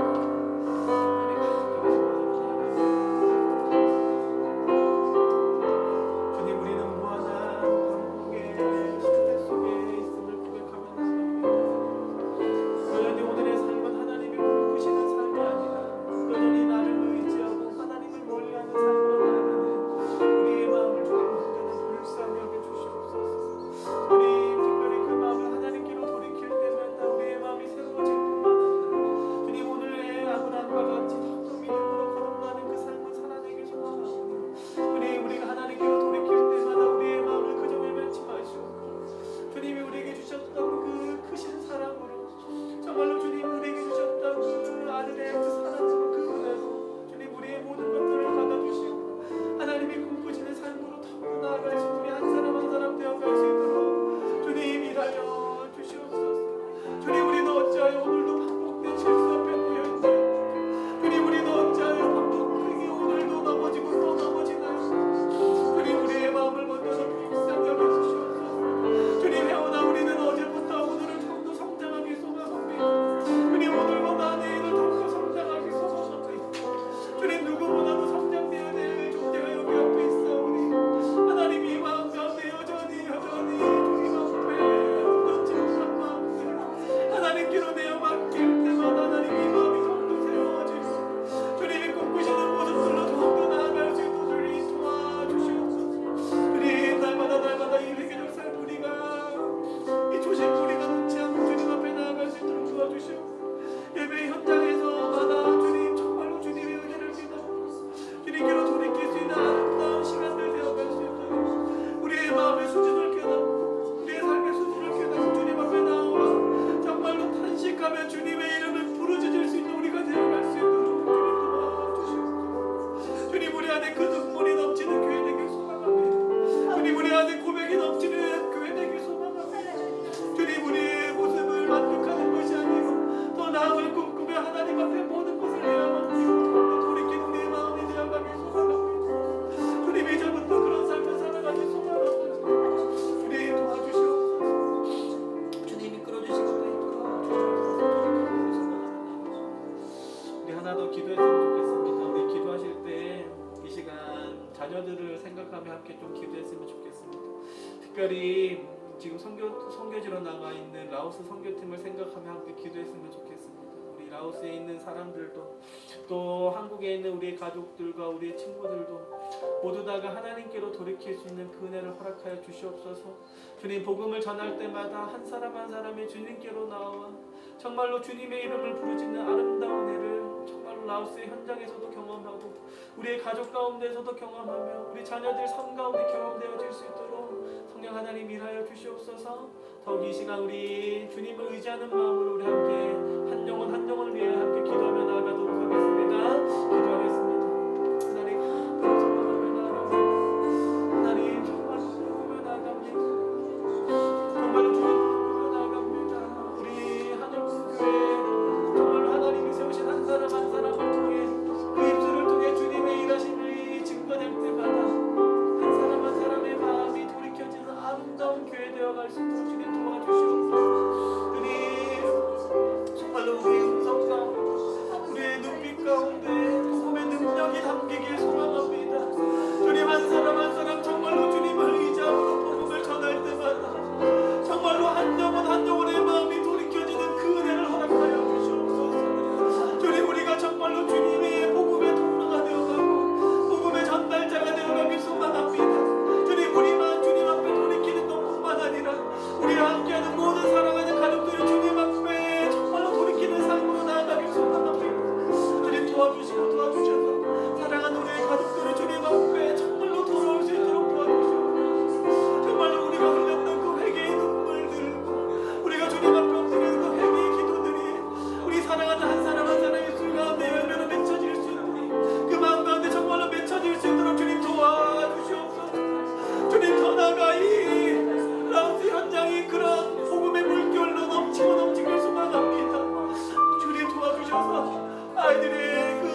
주님, 우리는 무한한 반복의 실패 속에 있음을 고백하며 나아갑니다. 여전히 오늘의 삶은 하나님이 꿈꾸시는 삶이 아니라 여전히 나를 의지하고 하나님을 멀리하는 삶으로 나아가는 우리의 마음을 주님 온전히 불쌍히 여겨주시옵소서. 주님, 특별히 그 마음을 하나님께로 돌이킬 때마다 우리의 마음이 새로워질 뿐만 아니라 주님, 오늘의 아브라함과 같이 더욱더 믿음으로 거듭나는 그 삶을 살아내길 소망하오니 주님, 우리가 하나님께로 돌이킬 때마다 우리의 마음을 그저 외면치 마시옵고 주님이 우리에게 주셨던 그 크신 사랑으로 정말로 주님 우리에게 주셨던 그 아들의 그 사랑으로 그 은혜로 주님 우리의 모든 것들을 받아주시고 하나님이 꿈꾸시는 삶으로 더 나아갈 수 있는 우리 한 사람 한 사람 되어갈 수 있도록 주님 일하여 주시옵소서. 주님, 우리는 어찌하여 오늘도 반복된 실수 앞에 놓여있나요? 주님, 우리는 어찌하여 반복되게 오늘도 넘어지고 또 넘어지나요? 주님, 우리의 마음을 먼저 불쌍히 여겨주시옵소서. 주님, 해오나 우리는 어제부터 오늘을 더욱더 성장하기 소망합니다. 주님, 오늘보다 내일을 더욱더 성장하기 소망합니다. 주님, 누구보다도 성장되어야 될 존재가 여기 앞에 있사오니 하나님이 이 마음 가운데 여전히 주님 앞에 던지는 마음들 하나님께로 내어 맡길 때마다 하나님 이 마음이 더욱더 새로워지고 주님이 꿈꾸시는 모습들로 더욱더 나아갈 수 있도록 주님 도와주시옵소서. 주님, 날마다 이 회개적 삶 우리가 이 조식 우리가 놓지 않고 주님 앞에 나아갈 수 있도록 도와주시옵소서. 예배 현장에서마다 주님 정말로 주님의 은혜를 기도하고 주님께로 돌이킬 수 있는 아름다운 시간들 되어갈 수 있도록 우리의 마음의 수준을 깨닫고 우리의 삶의 수준을 깨닫고 주님 앞에 나와 정말로 탄식하며 주님의 이름을 부르짖을 수 있는 우리가 되어갈 수 있도록 주님 도와주시옵소서. 주님, 우리 안에 그 눈물이 넘치는 교회 되길 소망합니다. 주님, 우리 안에 고백이 넘치는 교회 되길 소망합니다. 주님, 우리의 모습을 만족하는 것이 아니고 더 나음을 꿈꾸며 하나님 앞에 모든 것을 내어놓고 돌이키는 우리의 마음이 되어가길 소망합니다. 주님, 이제부터 그런 삶을 살아가길 소망합니다. 주님, 도와주시옵소서. 주님, 이끌어주시고 도와주시옵소서. 우리 하나 더 기도했으면 좋겠습니다. 우리 기도하실 때 이 시간 자녀들을 생각하며 함께 좀 기도했으면 좋겠습니다. 특별히 지금 선교지로 나가 있는 라오스 선교팀을 생각하며 함께 기도했으면 좋겠습니다. 우리 라오스에 있는 사람들도 또 한국에 있는 우리의 가족들과 우리의 친구들도 모두 다가 하나님께로 돌이킬 수 있는 그 은혜를 허락하여 주시옵소서. 주님, 복음을 전할 때마다 한 사람 한 사람이 주님께로 나와 정말로 주님의 이름을 부르짖는 아름다운 은혜를 정말로 라오스의 현장에서도 경험하고 우리의 가족 가운데서도 경험하며 우리 자녀들 삶 가운데 경험되어질 수 있도록 성령 하나님 일하여 주시옵소서. 더욱 이 시간 우리 주님을 의지하는 마음으로 우리 함께 한 영혼 한 영혼을 위해 함께 기도하며 나아가도록 하겠습니다. 기도하겠습니다. 하나님, 소망하며 나아갑니다. 하나님, 정말 소망하며 나아갑니다. 정말로 주님 꿈꾸며 나아갑니다. 우리 하늘교회 정말로 하나님이 세우신 한 사람 한 사람을 통해 그 입술을 통해 주님의 일하심이 증거될 때마다 한 사람 한 사람의 마음이 돌이켜지는 아름다운 교회 되어갈 수 있도록 주님 도와주시옵소서. 주님, 정말로 우리 음성 가운데 우리의 눈빛 가운데 복음의 능력이 담기길 소망합니다. 주님, 한 사람 한 사람 정말로 주님을 의지하고 복음을 전할 때마다 정말로 한 영혼 한 영혼의 마음이 돌이켜지는 그 은혜를 허락하여 주시옵소서. 주님, 우리가 정말로 주님의 복음의 통로가 되어가고 복음의 전달자가 되어가길 소망합니다. 주님, 우리만 주님 앞에 돌이키는 것뿐만 아니라 우리와 함께하는 모든 사랑하는 가족들이 주님 앞에 정말로 돌이키는 삶으로 나아가길 소망합니다. 주님, 도와주시고 도와주셔서 사랑하는 우리의 가족들을 주님 앞에 정말로 돌아올 수 있도록 도와주시옵소서. 정말로 우리가 흘렸던 그 회개의 눈물들과 우리가 주님 앞에 엎드리는 그 회개의 기도들이 우리 사랑하는 한 사람 한 사람의 입술 가운데 열매로 맺혀질 수 있도록 그 마음 가운데 정말로 맺혀질 수 있도록 주님 도와주시옵소서. 주님, 더 나아가 이 라오스 현장이 그런 복음의 물결로 넘치길 소망합니다. 주님, 도와주셔서 아이들의 그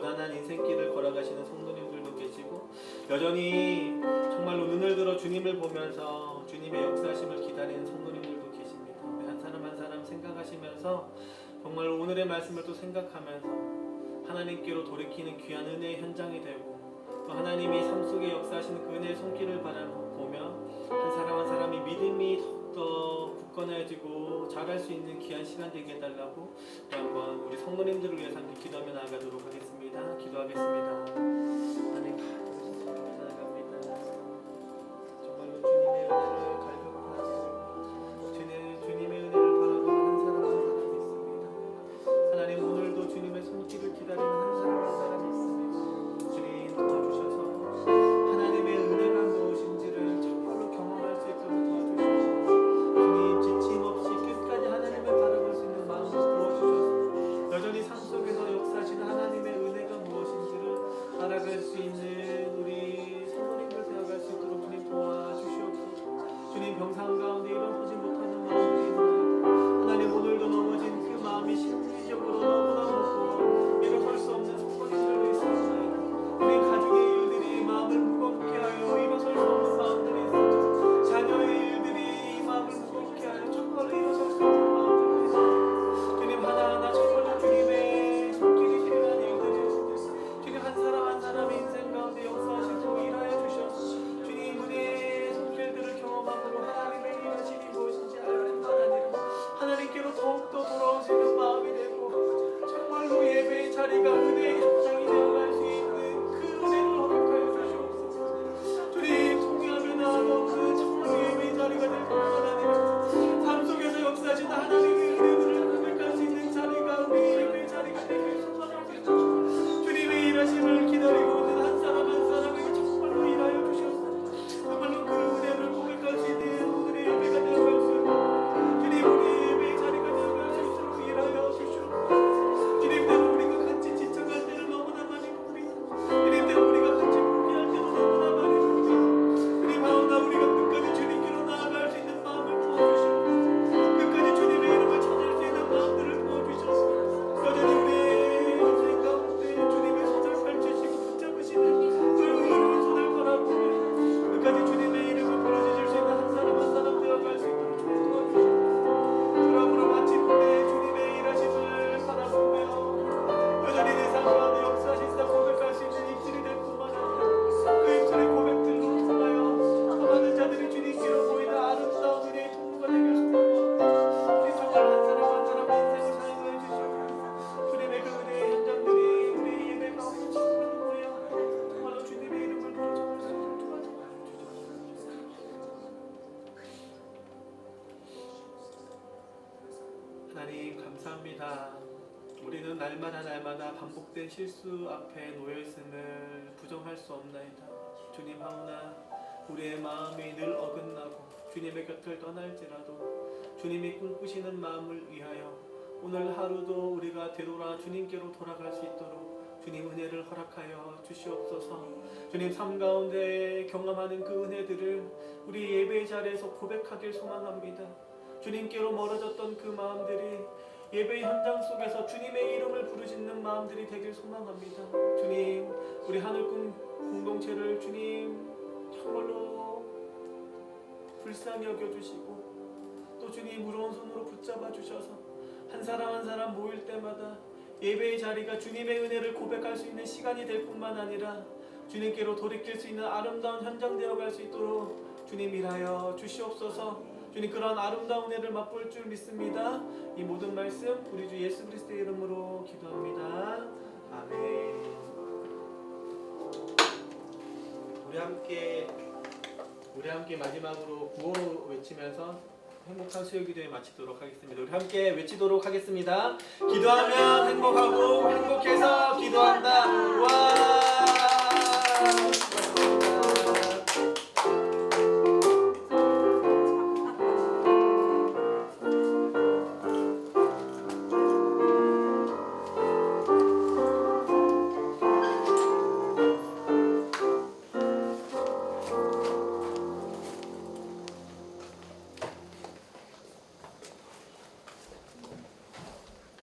고단한 인생길을 걸어가시는 성도님들도 계시고 여전히 정말로 눈을 들어 주님을 보면서 주님의 역사하심을 기다리는 성도님들도 계십니다. 우리 한 사람 한 사람 생각하시면서 정말로 오늘의 말씀을 또 생각하면서 하나님께로 돌이키는 귀한 은혜의 현장이 되고 또 하나님이 삶 속에 역사하시는 그 은혜의 손길을 보며 한 사람 한 사람이 믿음이 더욱더 굳건해지고 잘할 수 있는 귀한 시간 되게 해달라고 한번 우리 성도님들을 위해서 함께 기도하며 나아가도록 하겠습니다. 기도하겠습니다. 하나님 감사합니다. 정말로 주님의 은혜를 갈급하고 주님의 은혜를 바라보는 한 사람 한 사람이 있습니다. 하나님 오늘도 주님의 손길을 기다리는 한 사람 한 사람이 있습니다. 주님 도와주셔서 하나님의 은혜가 무엇인지를 정말로 경험할 수 있도록 도와주시고 주님 지침 없이 끝까지 하나님을 바라볼 수 있는 마음을 부어주셔서 여전히 삶 속에서 역사하시는 하나님의 은혜가 무엇인지를 알아갈 수 있는 우리 성도님들 되어갈 수 있도록 주님 도와주시옵소서. 주님 병상 가운데 일어서지 못하는 마음이 있나요? 하나님 오늘도 넘어진 그 마음이 심리적으로 너무나 무거워 일어설 수 없는 성도님들도 있습니다. 우리 가족의 일들이 마음을 무겁게 하여 일어설 수 없는 마음들이 있습니다. 자녀의 일들이 마음을 무겁게 하여 정말로 일어설 수 없는 마음들이 있습니다. 주님 하나하나 정말로 주님의 손길이 필요한 일들이 있습니다. 주님 한 사람 한 사람의 인생 가운데 역사하시고 일하여 주셔서 주님 은혜의 손길들을 경험함으로 하나님의 일하심이 무엇인지 알는 것 아니라 하나님께로 더욱더 돌아올 수 있는 마음이 되고 정말로 예배의 자리가 은혜의 현장이 되어갈 수 있는 그 은혜를 허락하여 주시옵소서. 주님 통회하며 나아가는 그 정말 예배의 자리가 될 뿐만 아니라 삶 속에서 역사하시는 하나님의 은혜들을 고백할 수 있는 자리가 우리 예배의 자리가 되길 소망합니다. 주님의 일하심을 기다리고 있는 한 사람 한 사람에게 정말로 일하여 주셔서 정말로 그 은혜를 고백할 수 있는 오늘의 예배가 되어갈 수 있는 주님 우리 예배의 자리가 되어갈 수 있도록 일하여 주시옵소서. 주님 때문에 우리가 같이 지쳐갈 때를 너무나 많이 봅니다. 주님 때문에 우리가 같이 포기할 때도 너무나 많이 봅니다. 주님 하오나 우리가 끝까지 주님께로 나아갈 수 있는 마음을 부어주시옵소서. 끝까지 주님의 이름을 찾을 수 있는 마음들을 부어주셔서 여전히 우리의 인생 가운데 주님의 손을 펼치시고 붙잡으시는 그 의로운 손을 바라보며 끝까지 주님의 이름을 부르짖을 수 있는 한 사람 한 사람 되어갈 수 있도록 주님 도와주시옵소서. 그러므로 마침내 주님의 일하심을 바라보며 여전히 내 삶 가운데 역사하신다 고백할 수 있는 입술이 될 뿐만 아니라 그 입술의 고백들로 통하여 수많은 자들이 주님께로 보이는 아름다운 은혜의 통로가 되길 소망합니다. 주님 정말 한 사람 한 사람의 인생을 사용해 주시고 주님의 그 은혜의 현장들이 우리 예배 가운데 정말로 모여 정말로 주님의 이름을 부르짖을 수 있도록 도와주시옵소서. 하나님 감사합니다. 우리는 날마다 날마다 반복된 실수 앞에 놓여있음을 부정할 수 없나이다. 주님 하오나 우리의 마음이 늘 어긋나고 주님의 곁을 떠날지라도 주님이 꿈꾸시는 마음을 위하여 오늘 하루도 우리가 되돌아 주님께로 돌아갈 수 있도록 주님 은혜를 허락하여 주시옵소서. 주님 삶 가운데 경험하는 그 은혜들을 우리 예배의 자리에서 고백하길 소망합니다. 주님께로 멀어졌던 그 마음들이 예배 현장 속에서 주님의 이름을 부르짖는 마음들이 되길 소망합니다. 주님 우리 하늘꿈 공동체를 주님 정말로 불쌍히 여겨주시고 또 주님 무거운 손으로 붙잡아 주셔서 한 사람 한 사람 모일 때마다 예배의 자리가 주님의 은혜를 고백할 수 있는 시간이 될 뿐만 아니라 주님께로 돌이킬 수 있는 아름다운 현장 되어갈 수 있도록 주님 일하여 주시옵소서. 주님 그러한 아름다운 은혜를 맛볼 줄 믿습니다. 이 모든 말씀 우리 주 예수 그리스도의 이름으로 기도합니다. 아멘. 우리 함께 마지막으로 구호 외치면서 행복한 수요기도에 마치도록 하겠습니다. 우리 함께 외치도록 하겠습니다. 기도하면 행복하고 행복해서 기도한다. 와.